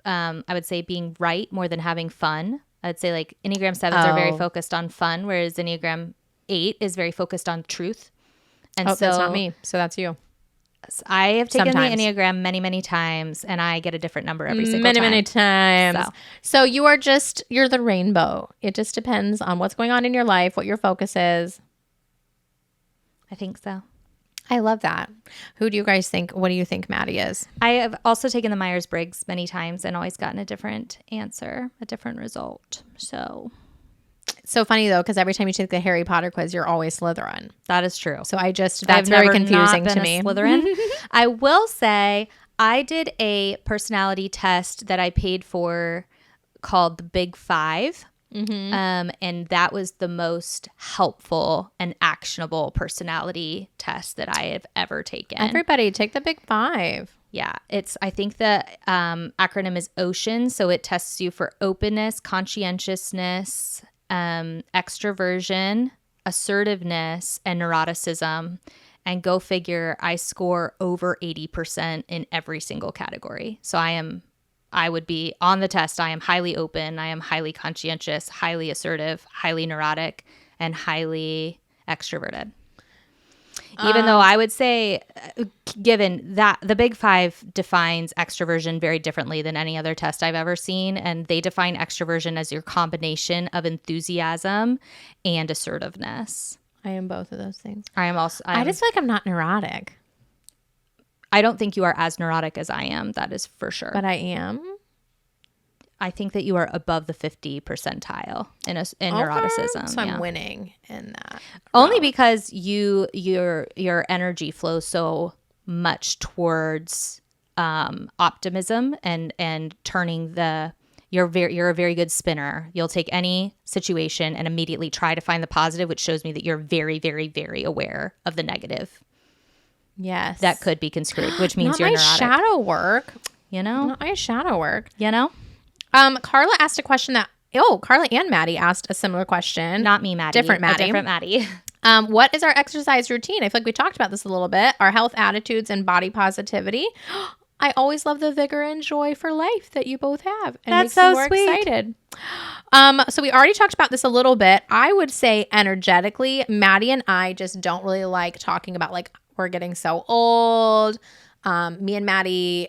I would say, being right more than having fun. I'd say like Enneagram 7s are very focused on fun, whereas Enneagram 8 is very focused on truth. And so that's not me. So that's you. I have taken Sometimes. the Enneagram many, many times, and I get a different number every single time. Many times. So you're the rainbow. It just depends on what's going on in your life, what your focus is. I think so. I love that. Who do you guys think? What do you think Maddie is? I have also taken the Myers-Briggs many times and always gotten a different answer, a different result. So funny though, because every time you take the Harry Potter quiz, you're always Slytherin. That is true. So that's very confusing to me. Slytherin. I will say I did a personality test that I paid for called the Big Five. Mm-hmm. And that was the most helpful and actionable personality test that I have ever taken. Everybody take the Big Five. Yeah, I think the acronym is OCEAN. So it tests you for openness, conscientiousness, extroversion, assertiveness, and neuroticism. And go figure, I score over 80% in every single category. So I would be on the test. I am highly open. I am highly conscientious, highly assertive, highly neurotic, and highly extroverted. Even though I would say, given that the Big Five defines extroversion very differently than any other test I've ever seen. And they define extroversion as your combination of enthusiasm and assertiveness. I am both of those things. I just feel like I'm not neurotic. I don't think you are as neurotic as I am. That is for sure. But I am. I think that you are above the 50 percentile in neuroticism. So I'm winning in that. Only because your energy flows so much towards optimism and turning you're a very good spinner. You'll take any situation and immediately try to find the positive, which shows me that you're very, very, very aware of the negative. Yes. That could be construed, which means not you're my neurotic. Shadow work. Not my shadow work. Carla asked a question Carla and Maddie asked a similar question. Not me, Maddie. Different Maddie. Different Maddie. What is our exercise routine? I feel like we talked about this a little bit. Our health, attitudes, and body positivity. I always love the vigor and joy for life that you both have. And That's so more sweet. Excited. So we already talked about this a little bit. I would say energetically, Maddie and I just don't really like talking about like we're getting so old. Me and Maddie,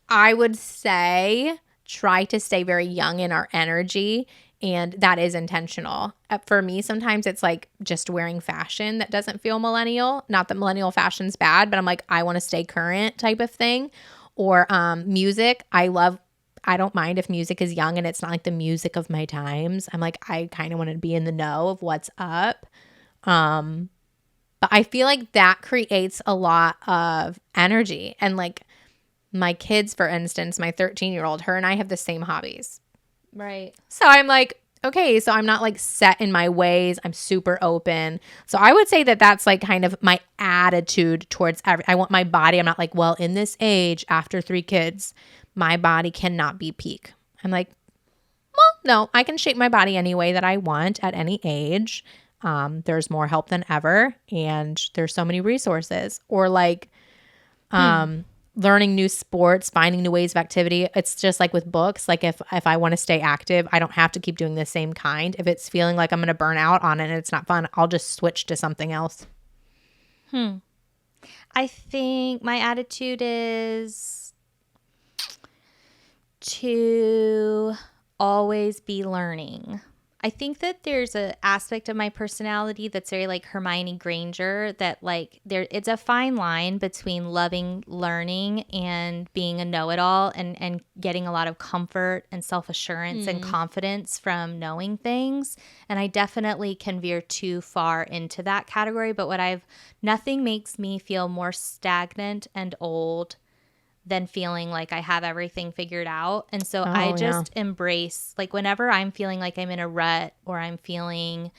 I would say try to stay very young in our energy, and that is intentional. For me, sometimes it's like just wearing fashion that doesn't feel millennial. Not that millennial fashion's bad, but I'm like, I want to stay current type of thing. Or music. I don't mind if music is young and it's not like the music of my times. I'm like, I kind of want to be in the know of what's up. But I feel like that creates a lot of energy. And like my kids, for instance, my 13-year-old, her and I have the same hobbies. Right. So I'm like, okay, so I'm not like set in my ways. I'm super open. So I would say that that's like kind of my attitude towards I want my body. I'm not like, well, in this age, after 3 kids, my body cannot be peak. I'm like, well, no, I can shape my body any way that I want at any age. There's more help than ever, and there's so many resources. Or like learning new sports, finding new ways of activity. It's just like with books. Like if I want to stay active, I don't have to keep doing the same kind. If it's feeling like I'm going to burn out on it and it's not fun, I'll just switch to something else. I think my attitude is to always be learning. I think that there's an aspect of my personality that's very like Hermione Granger, that like it's a fine line between loving learning and being a know-it-all and getting a lot of comfort and self-assurance and confidence from knowing things. And I definitely can veer too far into that category. But nothing makes me feel more stagnant and old than feeling like I have everything figured out. And so I just embrace, like whenever I'm feeling like I'm in a rut or I'm feeling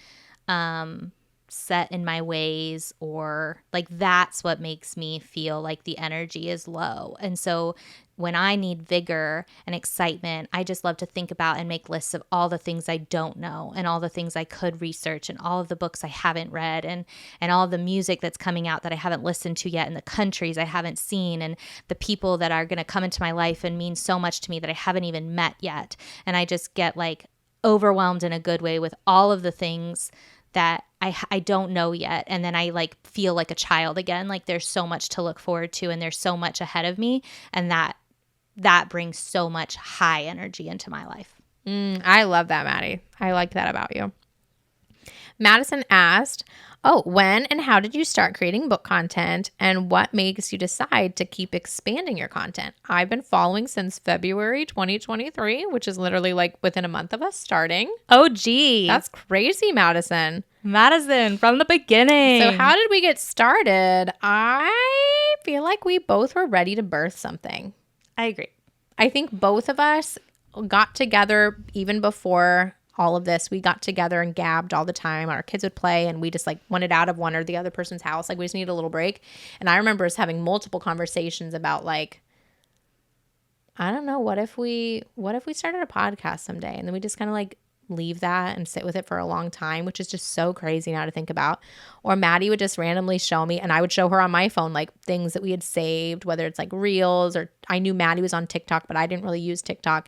set in my ways, or like that's what makes me feel like the energy is low. And so when I need vigor and excitement, I just love to think about and make lists of all the things I don't know and all the things I could research and all of the books I haven't read and all the music that's coming out that I haven't listened to yet and the countries I haven't seen and the people that are going to come into my life and mean so much to me that I haven't even met yet. And I just get like overwhelmed in a good way with all of the things that I don't know yet. And then I like feel like a child again. Like there's so much to look forward to and there's so much ahead of me. And that brings so much high energy into my life. I love that, Maddie. I like that about you. Madison asked, when and how did you start creating book content, and what makes you decide to keep expanding your content? I've been following since February 2023, which is literally like within a month of us starting. Oh, gee. That's crazy, Madison. Madison, from the beginning. So how did we get started? I feel like we both were ready to birth something. I agree. I think both of us got together even before all of this. We got together and gabbed all the time. Our kids would play and we just like wanted out of one or the other person's house. Like we just needed a little break. And I remember us having multiple conversations about like, I don't know, what if we started a podcast someday? And then we just kind of like leave that and sit with it for a long time, which is just so crazy now to think about. Or Maddie would just randomly show me, and I would show her on my phone like things that we had saved, whether it's like reels, or I knew Maddie was on TikTok, but I didn't really use TikTok.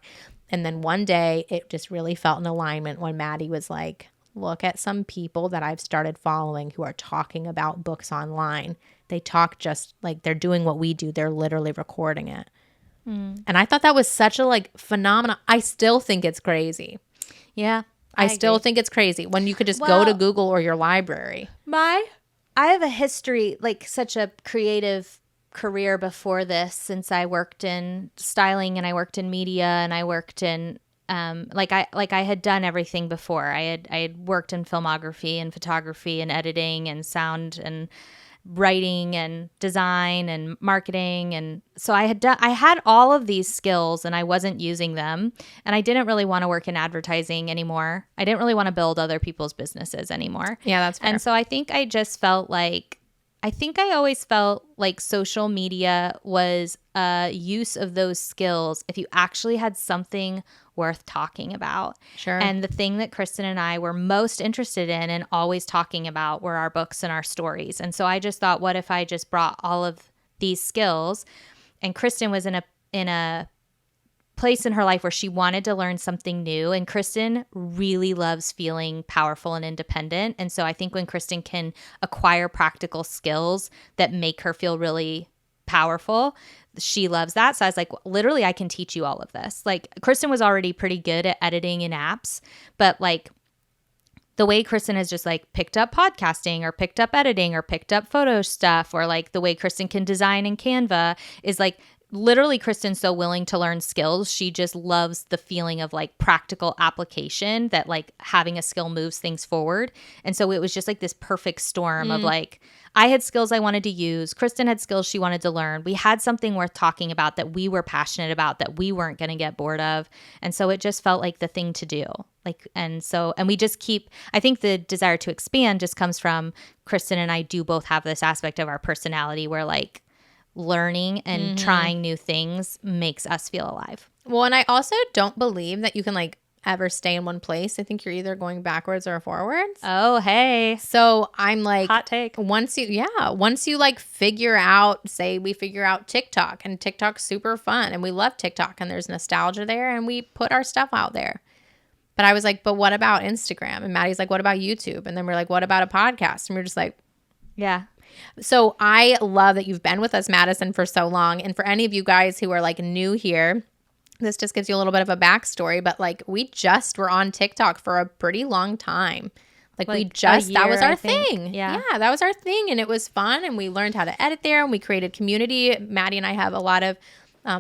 And then one day it just really felt in alignment when Maddie was like, look at some people that I've started following who are talking about books online. They talk just like they're doing what we do. They're literally recording it. And I thought that was such a like phenomenon. I still think it's crazy. Yeah. I still think it's crazy when you could just go to Google or your library. I have a history, like such a creative career before this, since I worked in styling and I worked in media and I worked in I had done everything before. I had worked in filmography and photography and editing and sound and writing and design and marketing, and so I had all of these skills and I wasn't using them, and I didn't really want to work in advertising anymore. I didn't really want to build other people's businesses anymore. Yeah, that's fair. And so I think I always felt like social media was a use of those skills if you actually had something worth talking about. Sure. And the thing that Kristen and I were most interested in and always talking about were our books and our stories. And so I just thought, what if I just brought all of these skills? And Kristen was in a place in her life where she wanted to learn something new, and Kristen really loves feeling powerful and independent. And so I think when Kristen can acquire practical skills that make her feel really powerful, she loves that. So I was like, literally, I can teach you all of this. Like Kristen was already pretty good at editing in apps, but like the way Kristen has just like picked up podcasting or picked up editing or picked up photo stuff, or like the way Kristen can design in Canva is like literally Kristen's so willing to learn skills. She just loves the feeling of like practical application, that like having a skill moves things forward. And so it was just like this perfect storm of like, I had skills I wanted to use. Kristen had skills she wanted to learn. We had something worth talking about that we were passionate about, that we weren't going to get bored of. And so it just felt like the thing to do. Like, and we just keep, I think the desire to expand just comes from Kristen and I do both have this aspect of our personality where like learning and trying new things makes us feel alive. Well, and I also don't believe that you can like ever stay in one place. I think you're either going backwards or forwards. Oh, hey. So I'm like, hot take. Once you like figure out, say we figure out TikTok, and TikTok's super fun and we love TikTok and there's nostalgia there and we put our stuff out there. But I was like, but what about Instagram? And Maddie's like, what about YouTube? And then we're like, what about a podcast? And we're just like, yeah. So I love that you've been with us, Madison, for so long. And for any of you guys who are like new here, this just gives you a little bit of a backstory. But like we just were on TikTok for a pretty long time. Like we just, that was our thing. Yeah, that was our thing. And it was fun. And we learned how to edit there and we created community. Maddie and I have a lot of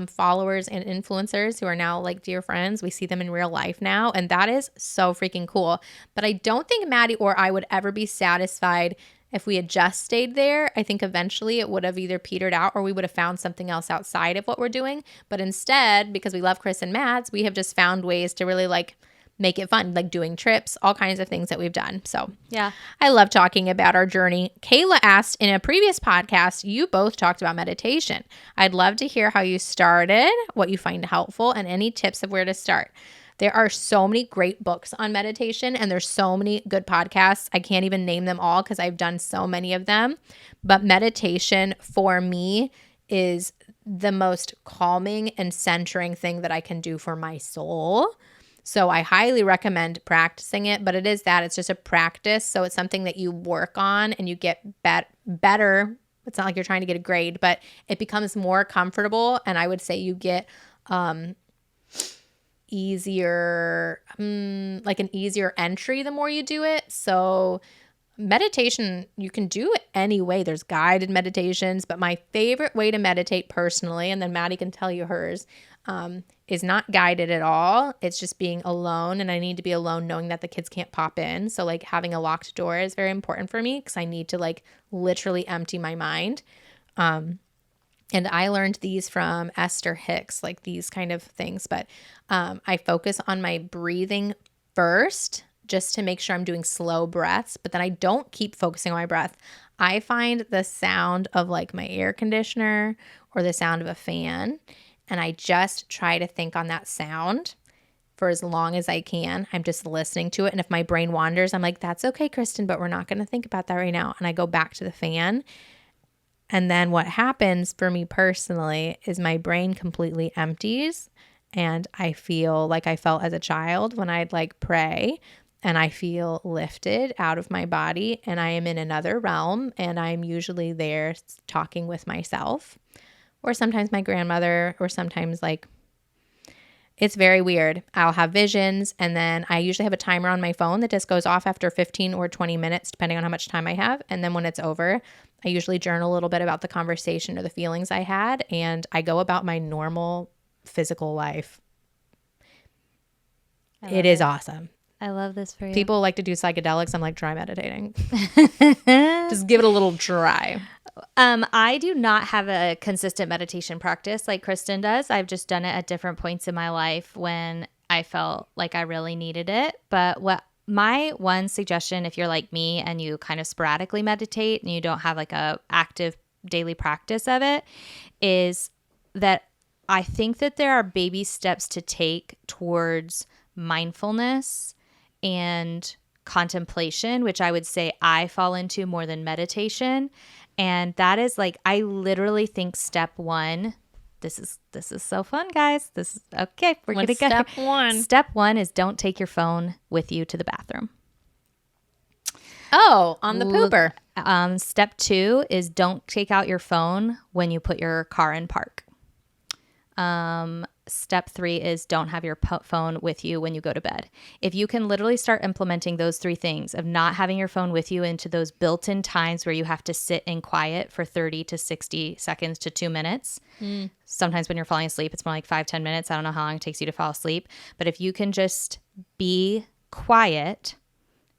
followers and influencers who are now like dear friends. We see them in real life now. And that is so freaking cool. But I don't think Maddie or I would ever be satisfied if we had just stayed there. I think eventually it would have either petered out or we would have found something else outside of what we're doing. But instead, because we love Chris and Mads, we have just found ways to really like make it fun, like doing trips, all kinds of things that we've done. So Yeah. I love talking about our journey. Kayla asked in a previous podcast, you both talked about meditation. I'd love to hear how you started, what you find helpful, and any tips of where to start. There are so many great books on meditation, and there's so many good podcasts. I can't even name them all because I've done so many of them. But meditation for me is the most calming and centering thing that I can do for my soul. So I highly recommend practicing it, but it's just a practice. So it's something that you work on and you get better. It's not like you're trying to get a grade, but it becomes more comfortable. And I would say you get easier, like an easier entry the more you do it. So meditation, you can do it any way. There's guided meditations, but my favorite way to meditate personally, and then Maddie can tell you hers, is not guided at all. It's just being alone, and I need to be alone knowing that the kids can't pop in. So like having a locked door is very important for me because I need to like literally empty my mind. And I learned these from Esther Hicks, like these kind of things. But I focus on my breathing first just to make sure I'm doing slow breaths. But then I don't keep focusing on my breath. I find the sound of like my air conditioner or the sound of a fan, and I just try to think on that sound for as long as I can. I'm just listening to it. And if my brain wanders, I'm like, that's okay, Kristen, but we're not going to think about that right now. And I go back to the fan. And then what happens for me personally is my brain completely empties, and I feel like I felt as a child when I'd like pray, and I feel lifted out of my body, and I am in another realm, and I'm usually there talking with myself or sometimes my grandmother, or sometimes like it's very weird. I'll have visions, and then I usually have a timer on my phone that just goes off after 15 or 20 minutes, depending on how much time I have. And then when it's over, I usually journal a little bit about the conversation or the feelings I had, and I go about my normal physical life. It is awesome. I love this for you. People like to do psychedelics. I'm like, try meditating. Just give it a little try. I do not have a consistent meditation practice like Kristen does. I've just done it at different points in my life when I felt like I really needed it. But what my one suggestion, if you're like me and you kind of sporadically meditate and you don't have like a active daily practice of it, is that I think that there are baby steps to take towards mindfulness and contemplation, which I would say I fall into more than meditation. And that is like, I literally think step one, this is so fun, guys. This is okay. We're going to go. Step one. Step one is don't take your phone with you to the bathroom. Oh, on the pooper. Step two is don't take out your phone when you put your car in park. Step three is don't have your phone with you when you go to bed. If you can literally start implementing those three things of not having your phone with you into those built-in times where you have to sit in quiet for 30 to 60 seconds to 2 minutes. Sometimes when you're falling asleep, it's more like 5-10 minutes. I don't know how long it takes you to fall asleep. But if you can just be quiet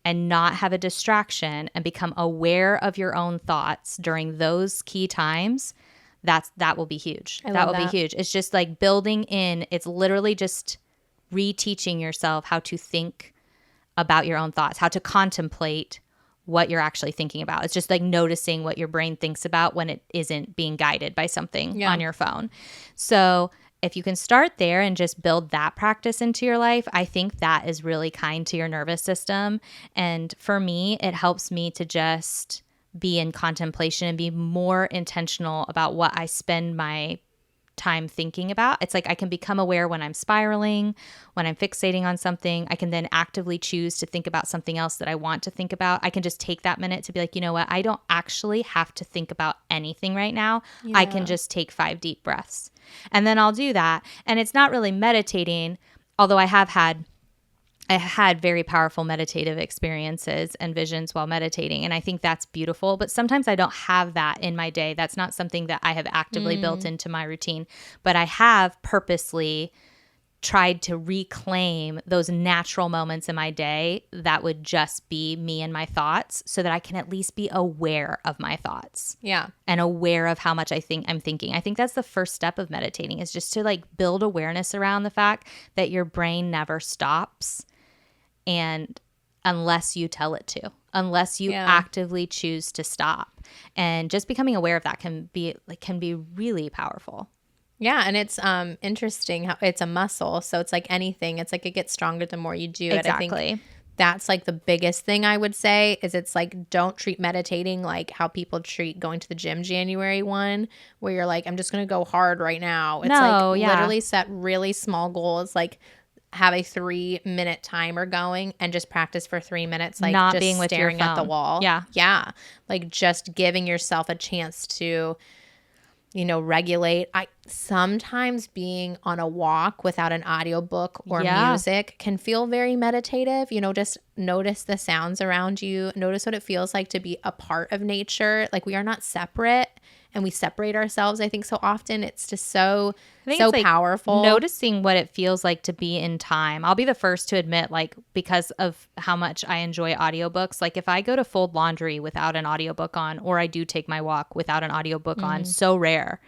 and not have a distraction and become aware of your own thoughts during those key times, that will be huge. That will be huge. It's just like building in. It's literally just reteaching yourself how to think about your own thoughts, how to contemplate what you're actually thinking about. It's just like noticing what your brain thinks about when it isn't being guided by something on your phone. So if you can start there and just build that practice into your life, I think that is really kind to your nervous system. And for me, it helps me to just be in contemplation and be more intentional about what I spend my time thinking about. It's like I can become aware when I'm spiraling, when I'm fixating on something. I can then actively choose to think about something else that I want to think about. I can just take that minute to be like, you know what? I don't actually have to think about anything right now. Yeah. I can just take 5 deep breaths. And then I'll do that. And it's not really meditating, although I had very powerful meditative experiences and visions while meditating. And I think that's beautiful. But sometimes I don't have that in my day. That's not something that I have actively built into my routine. But I have purposely tried to reclaim those natural moments in my day that would just be me and my thoughts so that I can at least be aware of my thoughts. Yeah. And aware of how much I'm thinking. I think that's the first step of meditating, is just to like build awareness around the fact that your brain never stops. and unless you tell it to, unless you actively choose to stop. And just becoming aware of that can be really powerful. Yeah, and it's interesting how it's a muscle. So it's like anything. It's like it gets stronger the more you do it. Exactly. I think that's like the biggest thing I would say is it's like don't treat meditating like how people treat going to the gym January 1, where you're like, I'm just going to go hard right now. It's literally set really small goals, like have a 3-minute timer going and just practice for 3 minutes, like not just being with staring your at the phone. wall. Yeah. Like just giving yourself a chance to regulate. I sometimes being on a walk without an audiobook or music can feel very meditative. Just notice the sounds around you. Notice what it feels like to be a part of nature. Like we are not separate and we separate ourselves. I think so often it's just so powerful. Noticing what it feels like to be in time. I'll be the first to admit, like, because of how much I enjoy audiobooks, like if I go to fold laundry without an audiobook on, or I do take my walk without an audiobook on, so rare.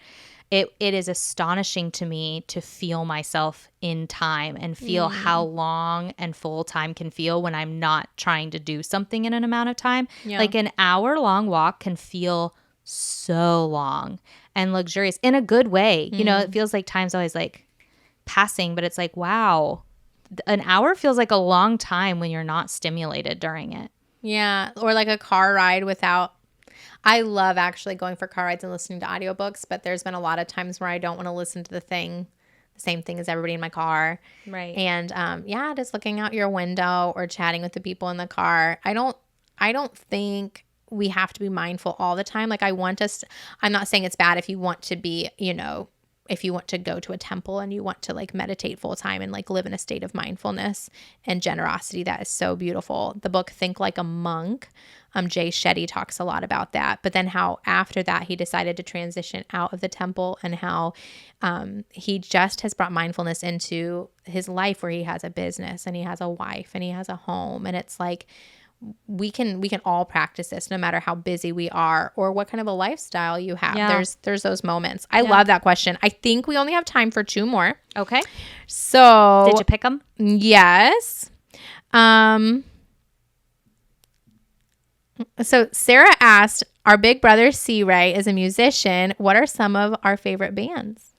It is astonishing to me to feel myself in time and feel how long and full time can feel when I'm not trying to do something in an amount of time. Like an hour-long walk can feel so long and luxurious in a good way. It feels like time's always like passing, but it's like, wow, an hour feels like a long time when you're not stimulated during it. Yeah. Or like a car ride without. I love actually going for car rides and listening to audiobooks, but there's been a lot of times where I don't want to listen to the same thing as everybody in my car. Right. And just looking out your window or chatting with the people in the car. I don't think we have to be mindful all the time. Like I'm not saying it's bad if you want to be, if you want to go to a temple and you want to like meditate full time and like live in a state of mindfulness and generosity. That is so beautiful. The book Think Like a Monk, Jay Shetty talks a lot about that. But then how after that he decided to transition out of the temple and how he just has brought mindfulness into his life where he has a business and he has a wife and he has a home. And it's like, we can all practice this no matter how busy we are or what kind of a lifestyle you have. There's those moments. I love that question. I think we only have time for 2 more. Okay. So did you pick them? Yes. So Sarah asked, our big brother C-Ray is a musician. What are some of our favorite bands?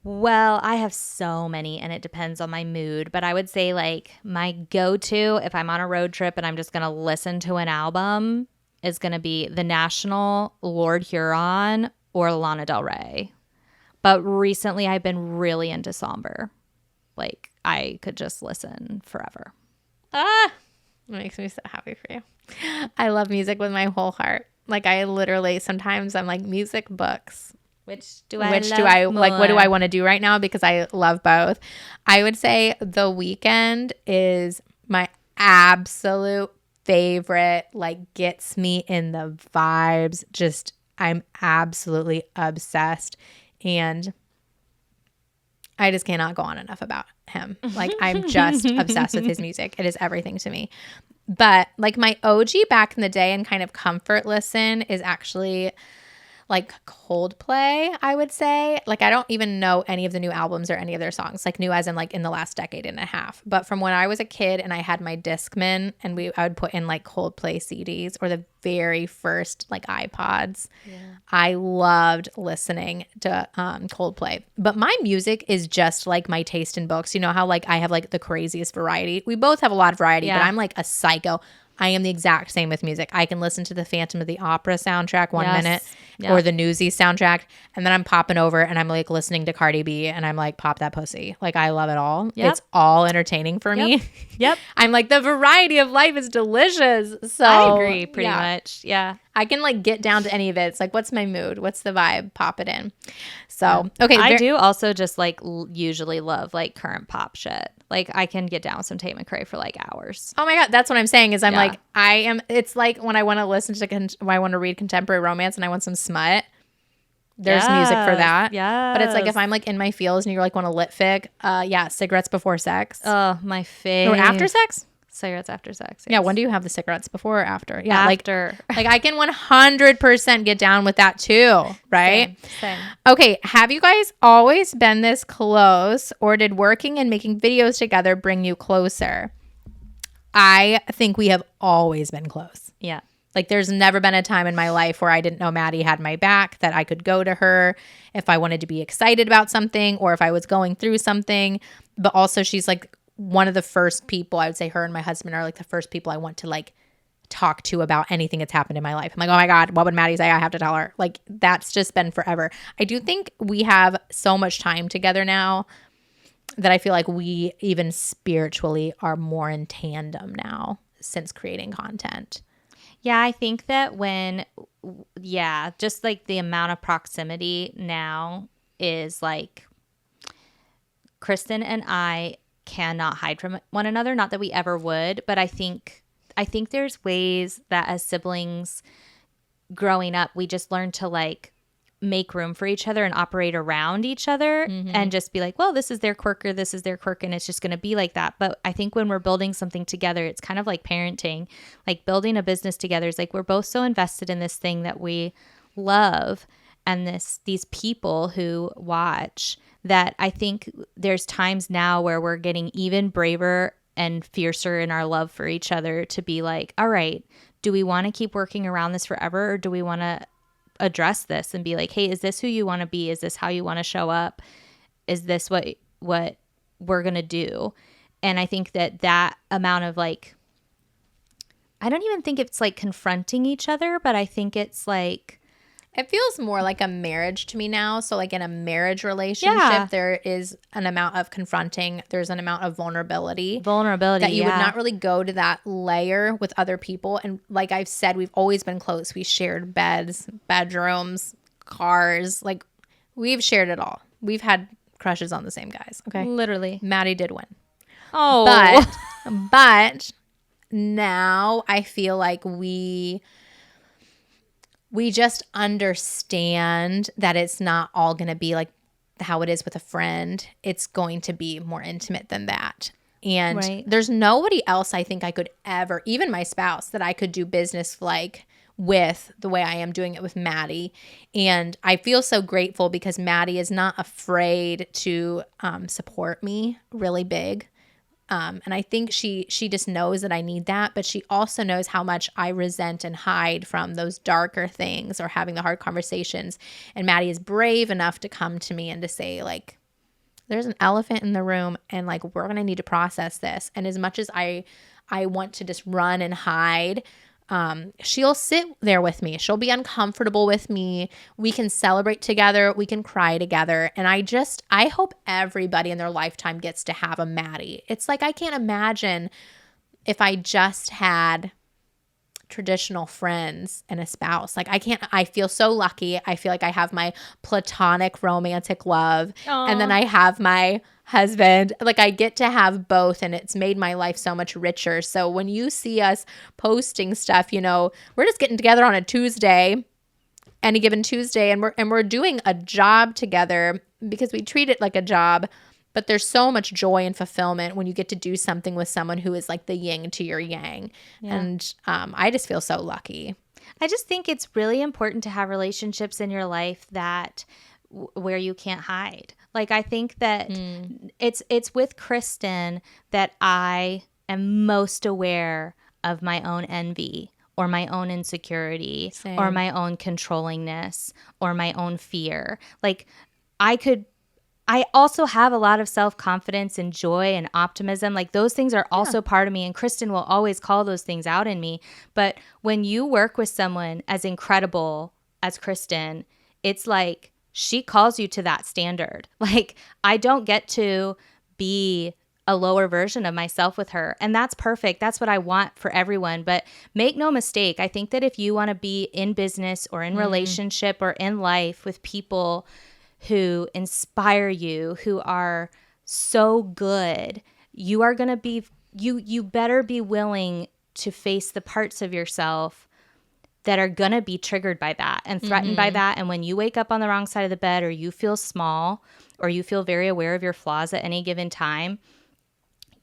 Well, I have so many and it depends on my mood, but I would say like my go-to if I'm on a road trip and I'm just going to listen to an album is going to be The National, Lord Huron, or Lana Del Rey. But recently I've been really into Somber. Like I could just listen forever. It makes me so happy for you. I love music with my whole heart. Like I literally, sometimes I'm like music books. Which do I like? What do I want to do right now? Because I love both. I would say The Weeknd is my absolute favorite. Like gets me in the vibes. Just I'm absolutely obsessed, and I just cannot go on enough about him. Like I'm just obsessed with his music. It is everything to me. But like my OG back in the day and kind of comfort listen is actually like Coldplay, I would say. Like I don't even know any of the new albums or any of their songs, like new as in like in the last decade and a half. But from when I was a kid and I had my Discman and I would put in like Coldplay CDs or the very first like iPods. Yeah. I loved listening to Coldplay. But my music is just like my taste in books. You know how like I have like the craziest variety. We both have a lot of variety, but I'm like a psycho. I am the exact same with music. I can listen to the Phantom of the Opera soundtrack 1 minute or the Newsies soundtrack, and then I'm popping over and I'm like listening to Cardi B and I'm like, pop that pussy. Like I love it all. Yep. It's all entertaining for me. Yep. I'm like, the variety of life is delicious. So I agree pretty much. Yeah. I can like get down to any of it. It's like, what's my mood? What's the vibe? Pop it in. So, okay. I do also just like usually love like current pop shit. Like I can get down with some Tate McRae for like hours. Oh my God. That's what I'm saying is I'm like, it's like when I want to listen to, when I want to read contemporary romance and I want some smut, there's music for that. Yeah. But it's like if I'm like in my feels and you're like want a lit fig, cigarettes before sex. Oh, my favorite. Or after sex? Cigarettes after sex. Yes. Yeah. When do you have the cigarettes, before or after? Yeah. After. Like I can 100% get down with that too. Right? Same. Okay. Have you guys always been this close, or did working and making videos together bring you closer? I think we have always been close. Yeah. Like there's never been a time in my life where I didn't know Maddie had my back, that I could go to her if I wanted to be excited about something or if I was going through something. But also she's like one of the first people, I would say her and my husband are like the first people I want to like talk to about anything that's happened in my life. I'm like, oh my God, what would Maddie say? I have to tell her. Like that's just been forever. I do think we have so much time together now that I feel like we even spiritually are more in tandem now since creating content. Yeah, I think that just like the amount of proximity now is like Kristen and I cannot hide from one another. Not that we ever would, but I think there's ways that as siblings growing up, we just learn to like make room for each other and operate around each other and just be like, well, this is their quirk or this is their quirk and it's just going to be like that. But I think when we're building something together, it's kind of like parenting, like building a business together is like we're both so invested in this thing that we love and these people who watch that I think there's times now where we're getting even braver and fiercer in our love for each other to be like, all right, do we want to keep working around this forever or do we want to address this and be like, hey, is this who you want to be? Is this how you want to show up? Is this what we're going to do? And I think that amount of like, I don't even think it's like confronting each other, but I think it's like, it feels more like a marriage to me now. So like in a marriage relationship, there is an amount of confronting. There's an amount of vulnerability that you would not really go to that layer with other people. And like I've said, we've always been close. We shared beds, bedrooms, cars. Like we've shared it all. We've had crushes on the same guys. Okay. Literally. Maddie did win. Oh, but now I feel like we just understand that it's not all going to be like how it is with a friend. It's going to be more intimate than that. And there's nobody else I think I could ever, even my spouse, that I could do business like with the way I am doing it with Maddie. And I feel so grateful because Maddie is not afraid to support me really big. And I think she just knows that I need that, but she also knows how much I resent and hide from those darker things or having the hard conversations. And Maddie is brave enough to come to me and to say like, there's an elephant in the room and like, we're going to need to process this. And as much as I want to just run and hide, she'll sit there with me. She'll be uncomfortable with me. We can celebrate together. We can cry together. And I hope everybody in their lifetime gets to have a Maddie. It's like, I can't imagine if I just had traditional friends and a spouse. Like I feel so lucky. I feel like I have my platonic romantic love. Aww. And then I have my husband. Like I get to have both and it's made my life so much richer. So when you see us posting stuff, we're just getting together on a Tuesday, any given Tuesday, and we're doing a job together because we treat it like a job. But there's so much joy and fulfillment when you get to do something with someone who is like the yin to your yang. Yeah. And I just feel so lucky. I just think it's really important to have relationships in your life that where you can't hide. Like I think that it's with Kristen that I am most aware of my own envy or my own insecurity. Same. Or my own controllingness or my own fear. Like I also have a lot of self-confidence and joy and optimism. Like those things are also part of me, and Kristen will always call those things out in me. But when you work with someone as incredible as Kristen, it's like she calls you to that standard. Like I don't get to be a lower version of myself with her, and that's perfect. That's what I want for everyone. But make no mistake, I think that if you want to be in business or in relationship or in life with people who inspire you, who are so good, you are going to be, you better be willing to face the parts of yourself that are going to be triggered by that and threatened by that. And when you wake up on the wrong side of the bed or you feel small or you feel very aware of your flaws at any given time,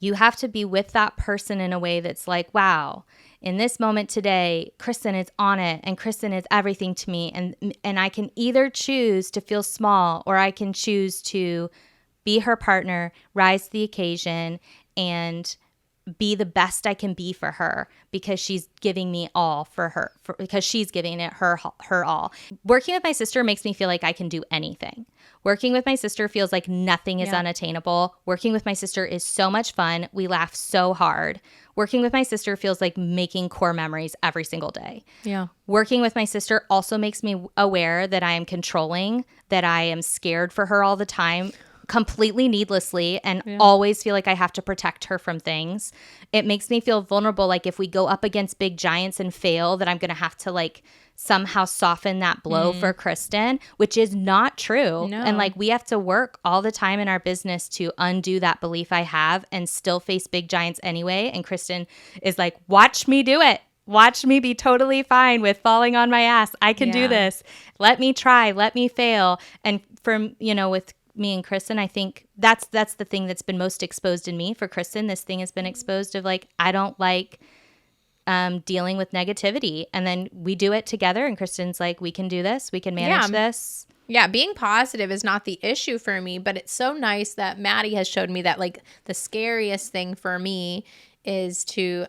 you have to be with that person in a way that's like, wow, in this moment today, Kristen is on it and Kristen is everything to me. And I can either choose to feel small or I can choose to be her partner, rise to the occasion, and be the best I can be for her because she's giving me all because she's giving it her all. Working with my sister makes me feel like I can do anything. Working with my sister feels like nothing is unattainable. Working with my sister is so much fun. We laugh so hard. Working with my sister feels like making core memories every single day. Yeah. Working with my sister also makes me aware that I am controlling, that I am scared for her all the time, completely needlessly, and always feel like I have to protect her from things. It makes me feel vulnerable, like if we go up against big giants and fail, that I'm going to have to like somehow soften that blow for Kristen, which is not true. No. And like we have to work all the time in our business to undo that belief I have and still face big giants anyway. And Kristen is like, watch me do it. Watch me be totally fine with falling on my ass. I can do this. Let me try. Let me fail. And from, with me and Kristen, I think that's the thing that's been most exposed in me. For Kristen, this thing has been exposed of like, I don't like dealing with negativity. And then we do it together and Kristen's like, we can do this. We can manage this. Yeah, being positive is not the issue for me, but it's so nice that Maddie has showed me that like the scariest thing for me is to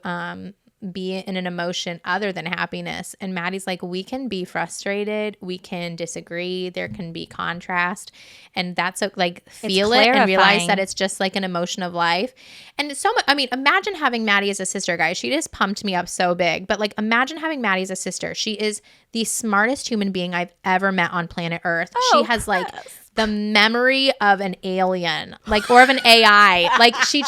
be in an emotion other than happiness. And Maddie's like, we can be frustrated, we can disagree, there can be contrast, and that's like feel it and realize that it's just like an emotion of life. And it's so much, I mean, imagine having Maddie as a sister, guys. She just pumped me up so big, but like imagine having Maddie as a sister. She is the smartest human being I've ever met on planet Earth. She has like the memory of an alien, like, or of an AI. Like she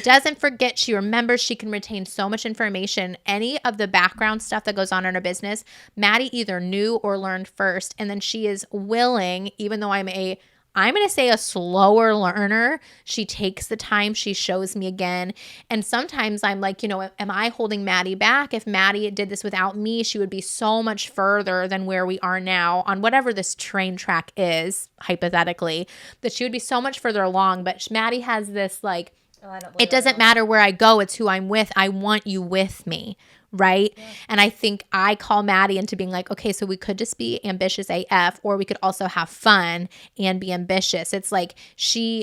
doesn't forget. She remembers. She can retain so much information. Any of the background stuff that goes on in her business, Maddie either knew or learned first. And then she is willing, even though I'm going to say a slower learner. She takes the time. She shows me again. And sometimes I'm like, am I holding Maddie back? If Maddie did this without me, she would be so much further than where we are now on whatever this train track is, hypothetically, that she would be so much further along. But Maddie has this like, it doesn't matter where I go. It's who I'm with. I want you with me. Right. Yeah. And I think I call Maddie into being like, okay, so we could just be ambitious AF, or we could also have fun and be ambitious. It's like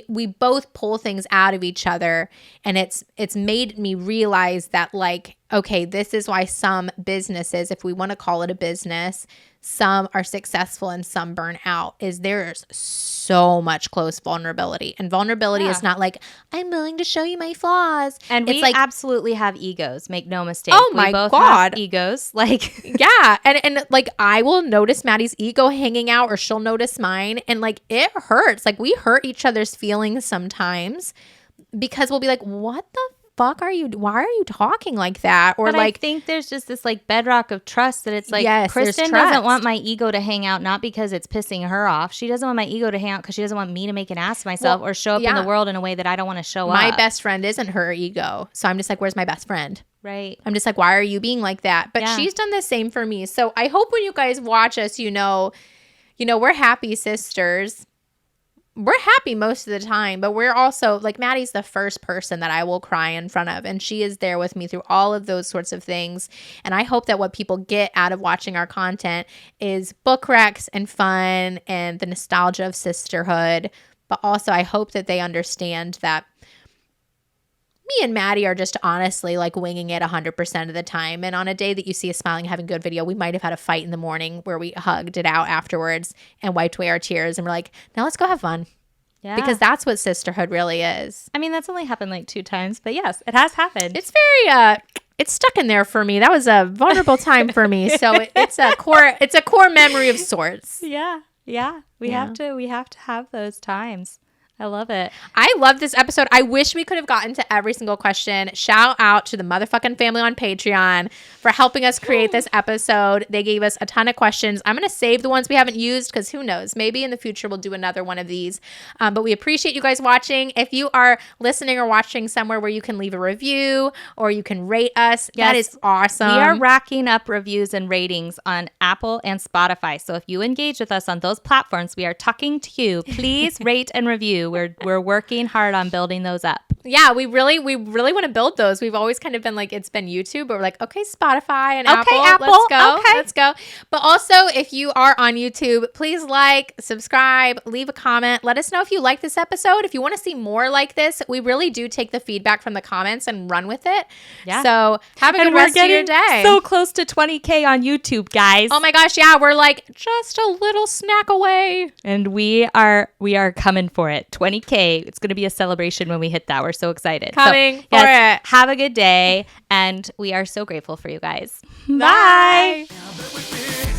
we both pull things out of each other. And it's made me realize that like, okay, this is why some businesses, if we want to call it a business, some are successful and some burn out, is there's so much close vulnerability. And vulnerability is not like, I'm willing to show you my flaws. And it's we like, absolutely have egos. Make no mistake. Oh my both God. Have egos. Like, yeah. And like, I will notice Maddie's ego hanging out, or she'll notice mine. And like, it hurts. Like, we hurt each other's feelings sometimes because we'll be like, what the fuck why are you talking like that? Or but like, I think there's just this like bedrock of trust that it's like, yes, Kristen doesn't want my ego to hang out, not because it's pissing her off. She doesn't want my ego to hang out because she doesn't want me to make an ass of myself or show up in the world in a way that I don't want to show up. My best friend isn't her ego. So I'm just like, where's my best friend? Right. I'm just like, why are you being like that? But she's done the same for me. So I hope when you guys watch us, we're happy sisters. We're happy most of the time, but we're also like, Maddie's the first person that I will cry in front of, and she is there with me through all of those sorts of things. And I hope that what people get out of watching our content is book recs and fun and the nostalgia of sisterhood. But also I hope that they understand that me and Maddie are just honestly like winging it 100% of the time. And on a day that you see us smiling, having good video, we might have had a fight in the morning where we hugged it out afterwards and wiped away our tears. And we're like, now let's go have fun. Yeah. Because that's what sisterhood really is. I mean, that's only happened like 2 times, but yes, it has happened. It's very, it's stuck in there for me. That was a vulnerable time for me. So it's a core memory of sorts. Yeah. Yeah. We have to have those times. I love it. I love this episode. I wish we could have gotten to every single question. Shout out to the motherfucking family on Patreon for helping us create this episode. They gave us a ton of questions. I'm going to save the ones we haven't used because who knows? Maybe in the future we'll do another one of these. But we appreciate you guys watching. If you are listening or watching somewhere where you can leave a review or you can rate us, that is awesome. We are racking up reviews and ratings on Apple and Spotify. So if you engage with us on those platforms, we are talking to you. Please rate and review. We're working hard on building those up. Yeah, we really want to build those. We've always kind of been like, it's been YouTube, but we're like, okay, Spotify and Apple. Let's go. Okay. Let's go. But also, if you are on YouTube, please like, subscribe, leave a comment. Let us know if you like this episode. If you want to see more like this, we really do take the feedback from the comments and run with it. Yeah. So have a good rest of your day. So close to 20K on YouTube, guys. Oh my gosh, yeah, we're like just a little snack away. And we are coming for it. 20K. It's going to be a celebration when we hit that. We're so excited. Coming for it. Have a good day. And we are so grateful for you guys. Bye. Bye.